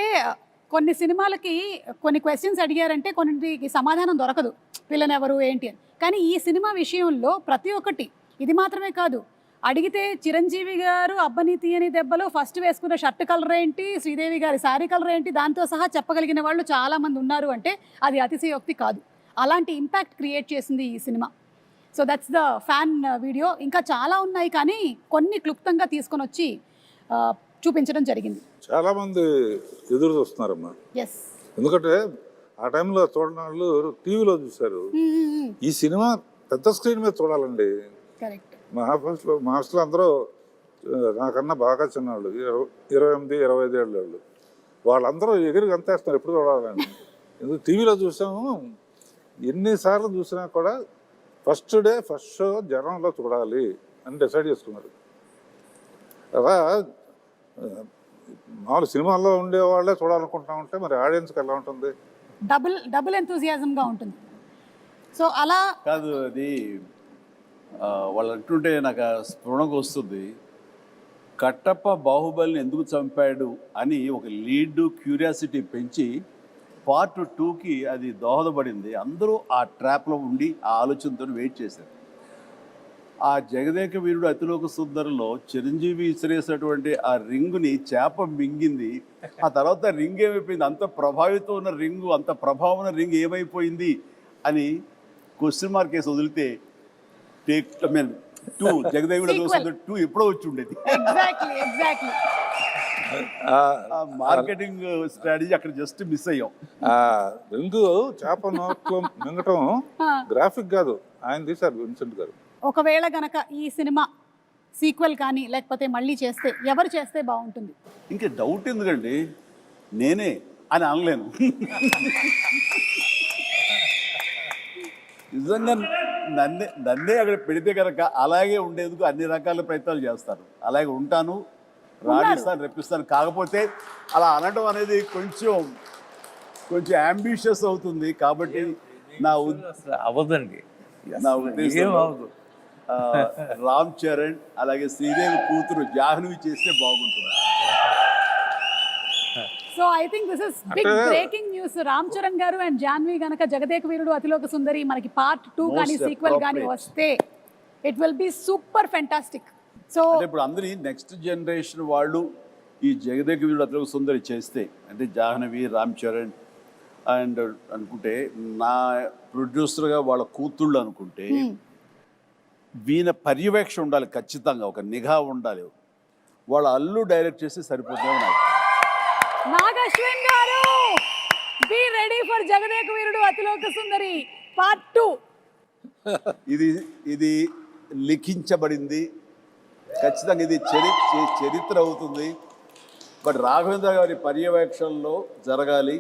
కొన్ని సినిమాలకి కొన్ని క్వశ్చన్స్ అడిగారంటే కొన్నిటికి సమాధానం దొరకదు, వీళ్ళని ఎవరు ఏంటి అని. కానీ ఈ సినిమా విషయంలో ప్రతి ఒక్కటి, ఇది మాత్రమే కాదు, అడిగితే చిరంజీవి గారు అబ్బని తీయని దెబ్బలు ఫస్ట్ వేసుకున్న షర్ట్ కలర్ ఏంటి, శ్రీదేవి గారి శారీ కలర్ ఏంటి, దాంతో సహా చెప్పగలిగిన వాళ్ళు చాలామంది ఉన్నారు అంటే అది అతిశయోక్తి కాదు. అలాంటి ఇంపాక్ట్ క్రియేట్ చేసింది ఈ cinema. So that's the fan video. ఇంకా చాలా ఉన్నాయి కానీ కొన్ని క్లుప్తంగా తీసుకొని వచ్చి చూపించడం జరిగింది. చాలామంది ఎదురు చూస్తున్నారమ్మా, ఎస్, ఎందుకంటే ఆ టైంలో చూడని వాళ్ళు టీవీలో చూశారు. ఈ సినిమా పెద్ద స్క్రీన్ మీద చూడాలండి. కరెక్ట్. మా హాస్టల్లో అందరూ నాకన్నా బాగా చిన్నవాళ్ళు, 28, 25 ఏళ్ళ వాళ్ళు. వాళ్ళందరూ ఎగిరి గంతేస్తున్నారు ఎప్పుడు చూడాలని. ఎందుకు టీవీలో చూసాము, ఎన్నిసార్లు చూసినా కూడా ఫస్ట్ డే ఫస్ట్ షో జనంలో చూడాలి అని డిసైడ్ చేసుకున్నారు. అలా మామూలు సినిమాల్లో ఉండే వాళ్ళే చూడాలనుకుంటా ఉంటే మరి ఆడియన్స్కి ఎలా ఉంటుంది? డబుల్ ఎంతూజియాజంగా ఉంటుంది. సో అలా కాదు, అది వాళ్ళు అంటుంటే నాకు స్ఫురణకు వస్తుంది. కట్టప్ప బాహుబలిని ఎందుకు చంపాడు అని ఒక లీడ్ క్యూరియాసిటీ పెంచి పార్ట్ 2కి అది దోహదపడింది. అందరూ ఆ ట్రాప్లో ఉండి ఆ ఆలోచనతో వెయిట్ చేశారు. ఆ జగదేక వీరుడు అతిలోక సుందరిలో చిరంజీవి ఇసిరేసినటువంటి ఆ రింగుని చేప మింగింది. ఆ తర్వాత రింగ్ ఏమైపోయింది, అంత ప్రభావితం ఉన్న రింగు, అంత ప్రభావం ఉన్న రింగ్ ఏమైపోయింది అని క్వశ్చన్ మార్క్ వేసి వదిలితే టేక్ 2 జగదేక వీరుడు 2 ఎప్పుడో వచ్చి ఉండేది. ఎగ్జాక్ట్లీ మార్కెటింగ్ స్ట్రాటజీ అక్కడ జస్ట్ మిస్ అయ్యాం. రింగు చేప నోట్లో మింగటం గ్రాఫిక్ కాదు, ఆయన తీశారు విన్సెంట్ గారు. ఒకవేళ గనక ఈ సినిమా సీక్వెల్ కానీ లేకపోతే మళ్ళీ చేస్తే ఎవరు చేస్తే బాగుంటుంది? ఇంకా డౌట్ ఎందుకండి, నేనే అని అనలేను. నిజంగా నన్నే అక్కడ పెడితే కనుక అలాగే ఉండేందుకు అన్ని రకాల ప్రయత్నాలు చేస్తాను. అలాగే ఉంటాను, రాణిస్తాను, రెప్పిస్తాను. కాకపోతే అలా అనడం అనేది కొంచెం అంబిషియస్ అవుతుంది. కాబట్టి అవ్వదండి, నా ఉద్దేశం రామ్ చరణ్ అలాగే శ్రీదేవి కూతురు జాహ్నవి చేస్తే బాగుంటుంది. So I think this is big breaking news. Ram Charan garu and Jahnavi గనక జగదేక వీరుడు అతిలోక సుందరి మనకి పార్ట్ 2 కానీ సీక్వెల్ కానీ వస్తే it will be super fantastic. So ఇప్పుడు అందరి నెక్స్ట్ జనరేషన్ వాళ్ళు ఈ జగదేక వీరుడు అతిలోక సుందరి చేస్తే, అంటే జాహ్నవి, రామ్ చరణ్ అండ్ అనుకుంటే నా ప్రొడ్యూసర్గా వాళ్ళ కూతుళ్ళు అనుకుంటే వీణ పర్యవేక్షణ ఉండాలి, ఖచ్చితంగా ఒక నిఘా ఉండాలి. వాళ్ళ అల్లు డైరెక్ట్ చేసి సరిపోతుంది. నాగశ్విన్ గారు, be ready for Jagadeka Veerudu Athiloka Sundari part 2. ఇది లిఖించబడింది, ఖచ్చితంగా ఇది చరిత్ర అవుతుంది. బట్ రాఘవేంద్ర గారి పర్యవేక్షణలో జరగాలి.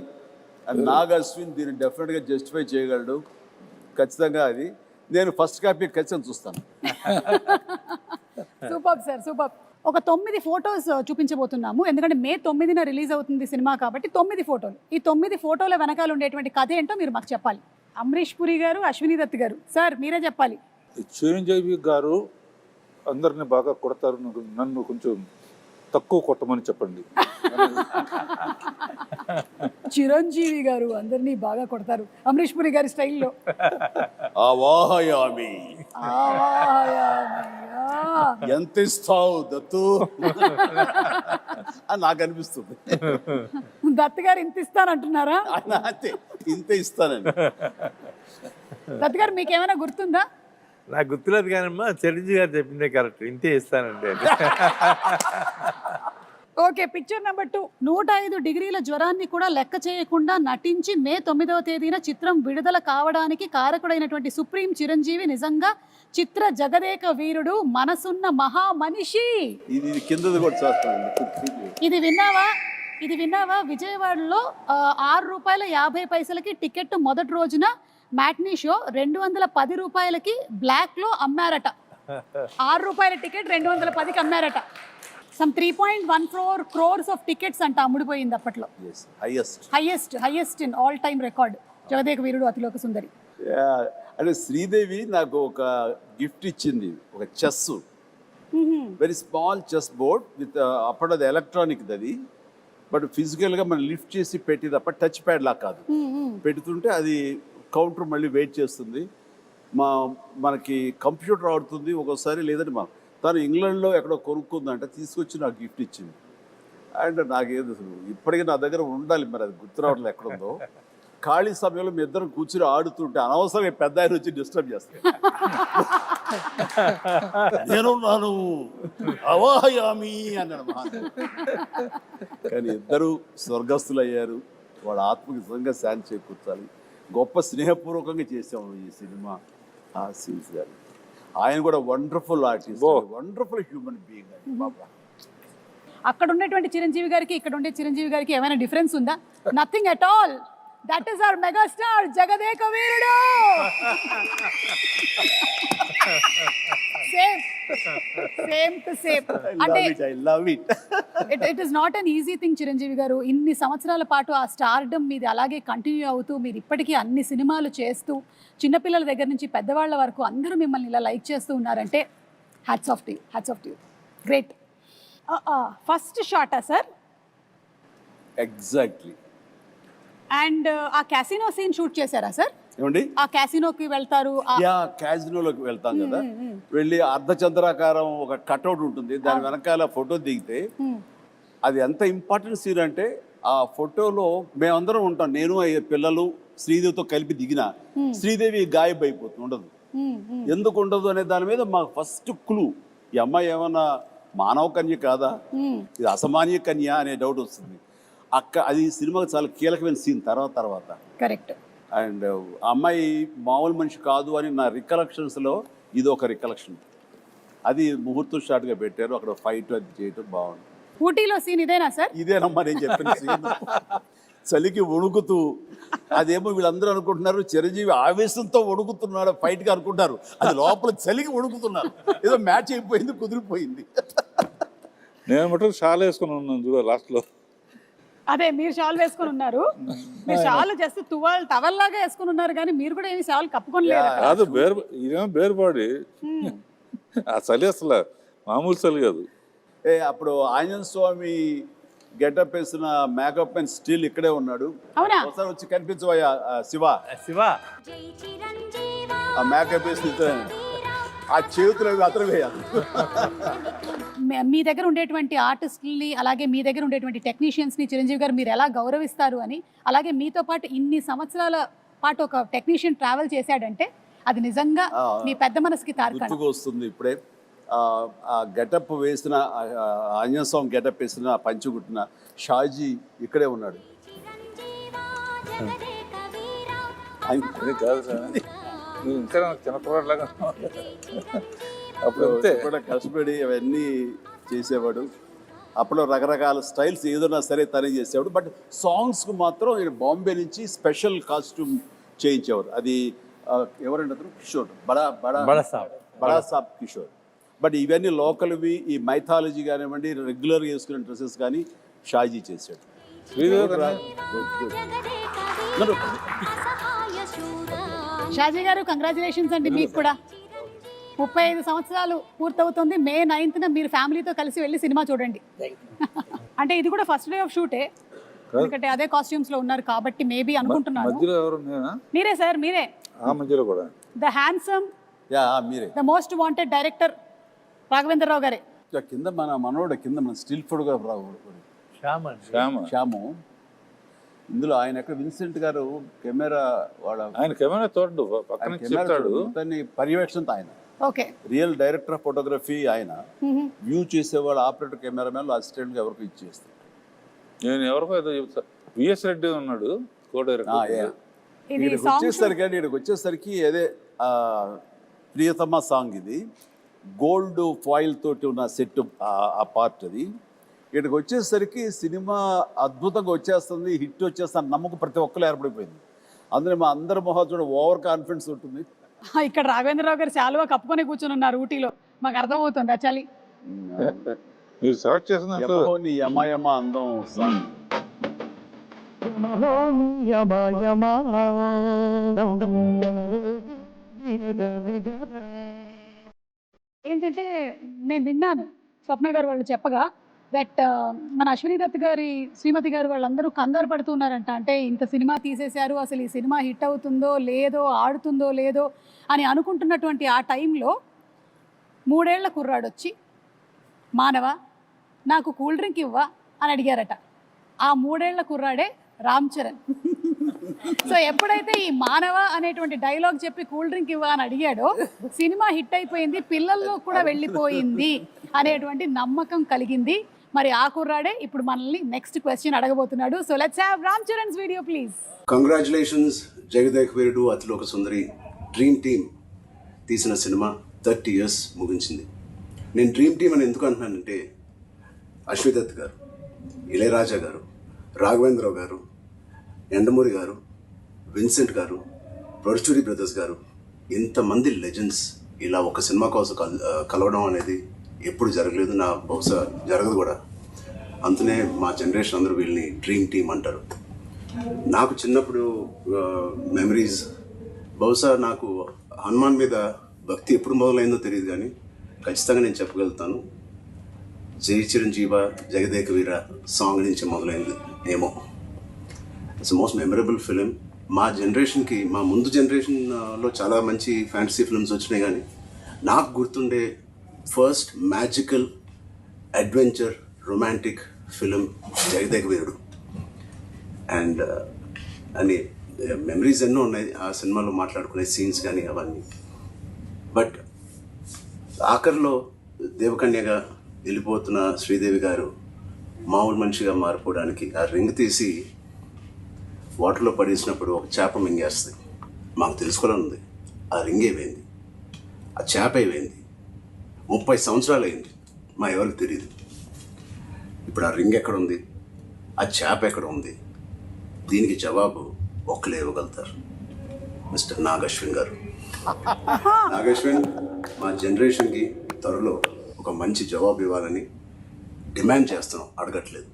అండ్ నాగ్ అశ్విన్ దీన్ని డెఫినెట్గా జస్టిఫై చేయగలడు. ఖచ్చితంగా అది నేను ఫస్ట్ కాపీ ఖచ్చితంగా చూస్తాను. Super sir, super. ఒక 9 ఫోటోస్ చూపించబోతున్నాము, ఎందుకంటే మే 9న రిలీజ్ అవుతుంది సినిమా కాబట్టి 9 ఫోటోలు. ఈ 9 ఫోటోల వెనకాల ఉండేటువంటి కథ ఏంటో మీరు మాకు చెప్పాలి. అమరీష్ పురి గారు, అశ్విని దత్ గారు, సార్ మీరే చెప్పాలి. చిరంజీవి గారు అందరిని బాగా కొడతారు, నన్ను కొంచెం తక్కువ కొట్టమని చెప్పండి. చిరంజీవి గారు అందరినీ బాగా కొడతారు అమరీష్ పురి గారి స్టైల్లో. ఎంత ఇస్తావు దత్తు అని నాకు అనిపిస్తుంది. దత్ గారు ఇంత ఇస్తానంటున్నారా? ఇంత ఇస్తానండి. దత్ గారు మీకేమైనా గుర్తుందా? నాకు గుర్తులేదు కానమ్మా, చిరంజీవి గారు చెప్పిందే కరెక్ట్, ఇంతే ఇస్తానండి. Okay, picture number 2. 105 డిగ్రీల జ్వరాన్ని కూడా లెక్క చేయకుండా నటించి మే 9వ తేదీన చిత్రం విడుదల కావడానికి కారకుడైనటువంటి సుప్రీం చిరంజీవి నిజంగా చిత్ర జగదేక వీరుడు, మనసున్న మహా మనిషి. ఇది విన్నావా? విజయవాడలో ₹6.50 టికెట్ మొదటి రోజున మ్యాట్నీ షో 210 రూపాయలకి బ్లాక్ లో అమ్మారట. ₹6 టికెట్ 210కి అమ్మారట. సమ్ 3.14 crores ఆఫ్ టికెట్స్ అంట అమ్ముడిపోయింది అప్పట్లో. Highest in all time record Jagadeka Veerudu Athiloka Sundari. అంటే శ్రీదేవి నాకు ఒక గిఫ్ట్ ఇచ్చింది, ఒక chess, very small chess board with అప్పుడు అది ఎలక్ట్రానిక్ అది, బట్ ఫిజికల్గా మనం లిఫ్ట్ చేసి పెట్టి తప్ప టచ్ ప్యాడ్ లా కాదు. పెడుతుంటే అది కౌంటర్ మళ్ళీ వెయిట్ చేస్తుంది. మనకి కంప్యూటర్ ఆడుతుంది ఒక్కోసారి, లేదంటే తను ఇంగ్లాండ్లో ఎక్కడో కొనుక్కుందంటే తీసుకొచ్చి నాకు గిఫ్ట్ ఇచ్చింది. అండ్ నాకేది అసలు ఇప్పటికీ నా దగ్గర ఉండాలి, మరి అది గుర్తు రావట్లేదు ఎక్కడుందో. ఖాళీ సమయంలో మీ ఇద్దరం కూర్చుని ఆడుతుంటే అనవసరంగా పెద్ద ఆయన వచ్చి డిస్టర్బ్ చేస్తాను. నేనున్నాను అవాహయామి అన్నాడు మహాన్. కానీ ఇద్దరు స్వర్గస్థులు అయ్యారు. వాళ్ళ ఆత్మకి నిజంగా శాంతి చేకూర్చాలి. గొప్ప స్నేహపూర్వకంగా చేసాము ఈ సినిమా. ఆ సీన్స్ గారు ఆయన కూడా wonderful artist, wonderful human being అండి బాబా. అక్కడ ఉన్నటువంటి చిరంజీవి గారికి ఇక్కడ ఉండే చిరంజీవి గారికి ఏమైనా డిఫరెన్స్ ఉందా? Nothing at all. That is our megastar Jagadeka Veerudu. Same to same. అంటే it is not an easy thing Chiranjeevi గారు. ఇన్ని సంవత్సరాల పాటు ఆ స్టార్డమ్ మీది అలాగే కంటిన్యూ అవుతూ మీరు ఇప్పటికీ అన్ని సినిమాలు చేస్తూ చిన్నపిల్లల దగ్గర నుంచి పెద్దవాళ్ళ వరకు అందరూ మిమ్మల్ని ఇలా లైక్ చేస్తూ ఉన్నారంటే hats off to you, hats off to you. Great. First షాటా సార్? ఎగ్జాక్ట్లీ. అండ్ ఆ క్యాసినో సీన్ షూట్ చేశారా సార్? ఏమండి? ఆ క్యాసినోకి వెళ్తారు, క్యాజినోలోకి వెళ్తాం కదా, వెళ్ళి అర్ధచంద్రాకారం ఒక కట్అవుట్ ఉంటుంది, దాని వెనకాల ఫోటో దిగితే అది ఎంత ఇంపార్టెంట్ సీన్ అంటే ఆ ఫోటోలో మేమందరం ఉంటాం. నేను పిల్లలు శ్రీదేవితో కలిపి దిగిన శ్రీదేవి గాయబ్ అయిపోతుంది, ఉండదు. ఎందుకు ఉండదు అనే దాని మీద మాకు ఫస్ట్ క్లూ, ఈ అమ్మాయి ఏమన్నా మానవ కన్య కాదా, ఇది అసామాన్య కన్య అనే డౌట్ వస్తుంది. అది సినిమాకి చాలా కీలకమైన సీన్ తర్వాత. కరెక్ట్. అండ్ అమ్మాయి మామూలు మనిషి కాదు అని నా రికలెక్షన్స్లో ఇది ఒక రికలెక్షన్. అది ముహూర్తం షాట్గా పెట్టారు, అక్కడ ఫైట్ అది చేయటం బాగుంది. ఊటీలో సీన్ ఇదేనా సార్? ఇదేనమ్మా నేను చెప్పిన సీన్. చలికి వణుకుతూ, అదేమో వీళ్ళందరూ అనుకుంటున్నారు చిరంజీవి ఆవేశంతో వణుకుతున్నాడు ఫైట్గా అనుకుంటారు, అది లోపల చలికి వణుకుతున్నారు. ఏదో మ్యాచ్ అయిపోయింది, కుదిరిపోయింది. నేను మటుకు షాల్ వేసుకుని ఉన్నాను చూడ లాస్ట్లో. అదే మీరు షాల్ వేసుకుని ఉన్నారు, మీరు షాల్ జస్ట్ టవల్ లాగా వేసుకుని ఉన్నారు, కానీ మీరు కూడా ఏమి షాల్ కప్పుకోలేదు. కాదు, ఇదేమో బేర్బాడి. ఆ చలి అసలు మామూలు చలి కాదు. అప్పుడు ఆంజనేయ స్వామి గెటప్ వేసిన మేకప్ అండ్ స్టిల్ ఇక్కడే ఉన్నాడు. అవునా? ఒకసారి వచ్చి కనిపించవయ్యా శివ. ఆ మేకప్ వేసి ఆ చేతులు అతను వేయాలి. మీ దగ్గర ఉండేటువంటి ఆర్టిస్టుల్ని అలాగే మీ దగ్గర ఉండేటువంటి టెక్నీషియన్స్ని చిరంజీవి గారు మీరు ఎలా గౌరవిస్తారు అని, అలాగే మీతో పాటు ఇన్ని సంవత్సరాల పాటు ఒక టెక్నీషియన్ ట్రావెల్ చేశాడంటే అది నిజంగా మీ పెద్ద మనసుకి తార్కాణం. గుర్తుకు వస్తుంది ఇప్పుడే ఆ గెటప్ వేసిన ఆంజనేయ స్వామి గెటప్ వేసిన పంచుకుట్టిన షాజీ ఇక్కడే ఉన్నాడు. కాదు సార్, ఇంకా చిన్నపిల్లలాగా అప్పుడు కూడా కష్టపడి అవన్నీ చేసేవాడు. అప్పుడు రకరకాల స్టైల్స్ ఏదైనా సరే తనే చేసేవాడు. బట్ సాంగ్స్కు మాత్రం బాంబే నుంచి స్పెషల్ కాస్ట్యూమ్ చేయించేవారు. అది ఎవరంటే అతను కిషోర్, బడా సాబ్ కిషోర్. బట్ ఇవన్నీ లోకల్వి, ఈ మైథాలజీ కానివ్వండి, రెగ్యులర్గా వేసుకునే డ్రెస్సెస్ కానీ షాజీ చేశాడు. షాజీ గారు కంగ్రాచులేషన్స్ అండి. మీకు కూడా 35 సంవత్సరాలు పూర్తవుతుంది. May 9th మీరు ఫ్యామిలీతో కలిసి వెళ్ళి సినిమా చూడండి. అంటే ఇది కూడా ఫస్ట్ డే ఆఫ్ షూటే, ఎందుకంటే అదే కాస్ట్యూమ్స్ లో ఉన్నారు కాబట్టి మేబీ అనుకుంటున్నాను. మీరే సార్, మీరే. The handsome, the most wanted director Raghavendra Rao గారే. కింద మన మనోడు, కింద మన స్టిల్ ఫోటోగ్రాఫర్ శ్యాము. ఇందులో ఆయన ఎక్కడ విన్సెంట్ గారు కెమెరా, ఆయన కెమెరా తోడు పర్యవేక్షణతో ఆయన okay, real director of photography ఆయన. వ్యూ చేసేవాళ్ళు ఆపరేటర్, కెమెరామెన్, అసిస్టెంట్ గా ఎవరికి ఇచ్చేస్తారు. నేను ఎవరికో విఎస్ రెడ్డి ఉన్నాడు కో డైరెక్టర్. ఇక్కడికి వచ్చేసరికి అదే ప్రియతమ సాంగ్, ఇది గోల్డ్ ఫాయిల్ తోటి ఉన్న సెట్, ఆ పార్ట్ అది. ఇక్కడికి వచ్చేసరికి సినిమా అద్భుతంగా వచ్చేస్తుంది, హిట్ వచ్చేస్తుంది నమ్మకం ప్రతి ఒక్కరు ఏర్పడిపోయింది. అందులో మా అందరి మొహం ఓవర్ కాన్ఫిడెన్స్ ఉంటుంది. ఇక్కడ రాఘవేంద్రరావు గారు చాలువా కప్పుకొని కూర్చొని ఉన్నారు ఊటీలో, మాకు అర్థమవుతుంది. చలి మీరు సెలెక్ట్ చేసిన నీ యమయమ అందం సాంగ్. ఏంటంటే నేను విన్నాను స్వప్న గారు వాళ్ళు చెప్పగా దట్ మన అశ్విని దత్ గారి శ్రీమతి గారు వాళ్ళందరూ కంగారు పడుతున్నారంట. అంటే ఇంత సినిమా తీసేశారు, అసలు ఈ సినిమా హిట్ అవుతుందో లేదో, ఆడుతుందో లేదో అని అనుకుంటున్నటువంటి ఆ టైంలో 3 ఏళ్ల కుర్రాడొచ్చి మానవ నాకు కూల్ డ్రింక్ ఇవ్వా అని అడిగారట. ఆ 3 ఏళ్ల కుర్రాడే రామ్ చరణ్. సో ఎప్పుడైతే ఈ మానవ అనేటువంటి డైలాగ్ చెప్పి కూల్ డ్రింక్ ఇవ్వా అని అడిగాడో సినిమా హిట్ అయిపోయింది, పిల్లల్లో కూడా వెళ్ళిపోయింది అనేటువంటి నమ్మకం కలిగింది. మరి ఆ కుర్రాడే ఇప్పుడు మనల్ని నెక్స్ట్ క్వశ్చన్ అడగబోతున్నాడు. So let's have Ram Charan's video please. Congratulations Jagadeka Veerudu Athiloka Sundari dream team తీసిన సినిమా 30 years ముగించింది. నేను డ్రీమ్ టీమ్ అని ఎందుకు అంటున్నానంటే అశ్విదత్ గారు, ఇళయరాజా గారు, రాఘవేంద్రరావు గారు, ఎండమూరి గారు, విన్సెంట్ గారు, పరుచూరి బ్రదర్స్ గారు, ఇంతమంది లెజెండ్స్ ఇలా ఒక సినిమా కోసం కలవడం అనేది ఎప్పుడు జరగలేదు, నా బహుశా జరగదు కూడా. అందునే మా జనరేషన్ అందరూ వీళ్ళని డ్రీమ్ టీమ్ అంటారు. నాకు చిన్నప్పుడు మెమరీస్, బహుశా నాకు హనుమాన్ మీద భక్తి ఎప్పుడు మొదలైందో తెలియదు, కానీ ఖచ్చితంగా నేను చెప్పగలుగుతాను జై చిరంజీవ జగదేక వీర సాంగ్ నుంచి మొదలైంది ఏమో. It's most memorable film. మా జనరేషన్కి, మా ముందు జనరేషన్లో చాలా మంచి ఫ్యాంటసీ ఫిల్మ్స్ వచ్చినాయి, కానీ నాకు గుర్తుండే first magical adventure romantic film Jagadeka Veerudu. And అని మెమరీస్ ఎన్నో ఉన్నాయి ఆ సినిమాలో, మాట్లాడుకునే సీన్స్ కానీ అవన్నీ. బట్ ఆఖరిలో దేవకన్యగా వెళ్ళిపోతున్న శ్రీదేవి గారు మామూలు మనిషిగా మారిపోవడానికి ఆ రింగ్ తీసి వాటర్లో పడేసినప్పుడు ఒక చేప మింగేస్తుంది. మాకు తెలుసుకోవాలని ఉంది, ఆ రింగ్ ఏమైంది, ఆ చేప ఏమైంది. 30 సంవత్సరాలు అయింది, మా ఎవరికి తెలియదు. ఇప్పుడు ఆ రింగ్ ఎక్కడ ఉంది, ఆ చేప ఎక్కడ ఉంది, దీనికి జవాబు ఒక్కలే ఇవ్వగలుగుతారు, మిస్టర్ నాగశ్విన్ గారు. నాగశ్విన్ మా జనరేషన్కి త్వరలో ఒక మంచి జవాబు ఇవ్వాలని డిమాండ్ చేస్తున్నాం, అడగట్లేదు.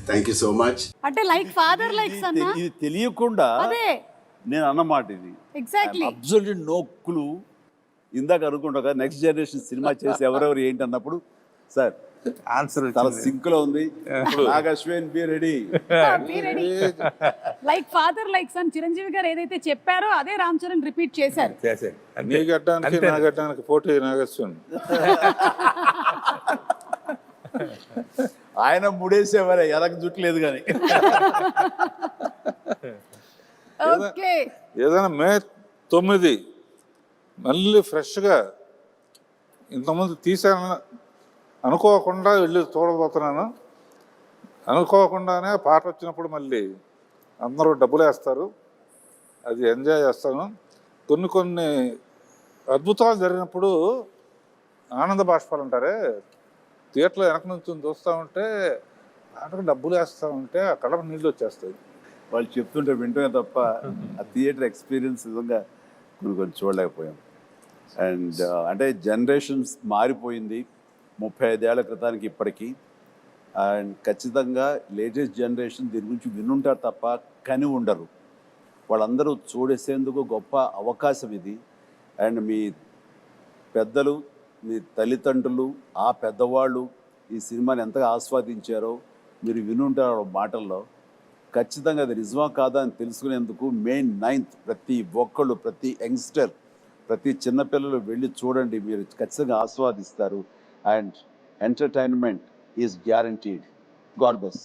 Thank you so much. అంటే లైక్ ఫాదర్ లైక్ సన్. ఇది తెలియకుండా అదే నేను అన్నమాట ఇది. Exactly absolute no clue. ఇందాక అనుకుంటా నెక్స్ట్ జనరేషన్ సినిమా చేసి ఎవరెవరు ఏంటి అన్నప్పుడు సార్ ఆన్సర్ చాలా సింక్ లో ఉంది. Nag Ashwin be ready. Like father like son Chiranjeevi garu ఏదైతే చెప్పారో అదే రామ్ చరణ్ రిపీట్ చేశారు. నీ గడ్డానికి నా గడ్డానికి పోటీ నాగశ్విన్. ఆయన ముడేసేవారే, ఎనకు జుట్లేదు కానీ. ఓకే, ఏదైనా May 9 మళ్ళీ ఫ్రెష్గా ఇంతకుముందు తీసాను అనుకోకుండా వెళ్ళి చూడబోతున్నాను. అనుకోకుండానే పాట వచ్చినప్పుడు మళ్ళీ అందరూ డబ్బులు వేస్తారు, అది ఎంజాయ్ చేస్తాను. కొన్ని అద్భుతాలు జరిగినప్పుడు ఆనంద బాష్పాలు అంటారే, థియేటర్లో వెనక నుంచి చూస్తూ ఉంటే ఆటకు డబ్బులు వేస్తూ ఉంటే ఆ కడప నీళ్ళు వచ్చేస్తాయి. వాళ్ళు చెప్తుంటే వింటమే తప్ప ఆ థియేటర్ ఎక్స్పీరియన్స్ నిజంగా కొన్ని చూడలేకపోయాం. అండ్ అంటే జనరేషన్స్ మారిపోయింది 35 ఏళ్ల క్రితానికి ఇప్పటికీ. అండ్ ఖచ్చితంగా లేటెస్ట్ జనరేషన్ దీని గురించి వినుంటారు తప్ప కని ఉండరు. వాళ్ళందరూ చూడేసేందుకు గొప్ప అవకాశం ఇది. అండ్ మీ పెద్దలు, మీ తల్లిదండ్రులు, ఆ పెద్దవాళ్ళు ఈ సినిమాని ఎంతగా ఆస్వాదించారో మీరు వినుంటారు మాటల్లో. ఖచ్చితంగా అది నిజమా కాదా అని తెలుసుకునేందుకు May 9th ప్రతి ఒక్కళ్ళు, ప్రతి యంగ్స్టర్, ప్రతి చిన్నపిల్లలు వెళ్ళి చూడండి, మీరు ఖచ్చితంగా ఆస్వాదిస్తారు. And entertainment is guaranteed. God bless.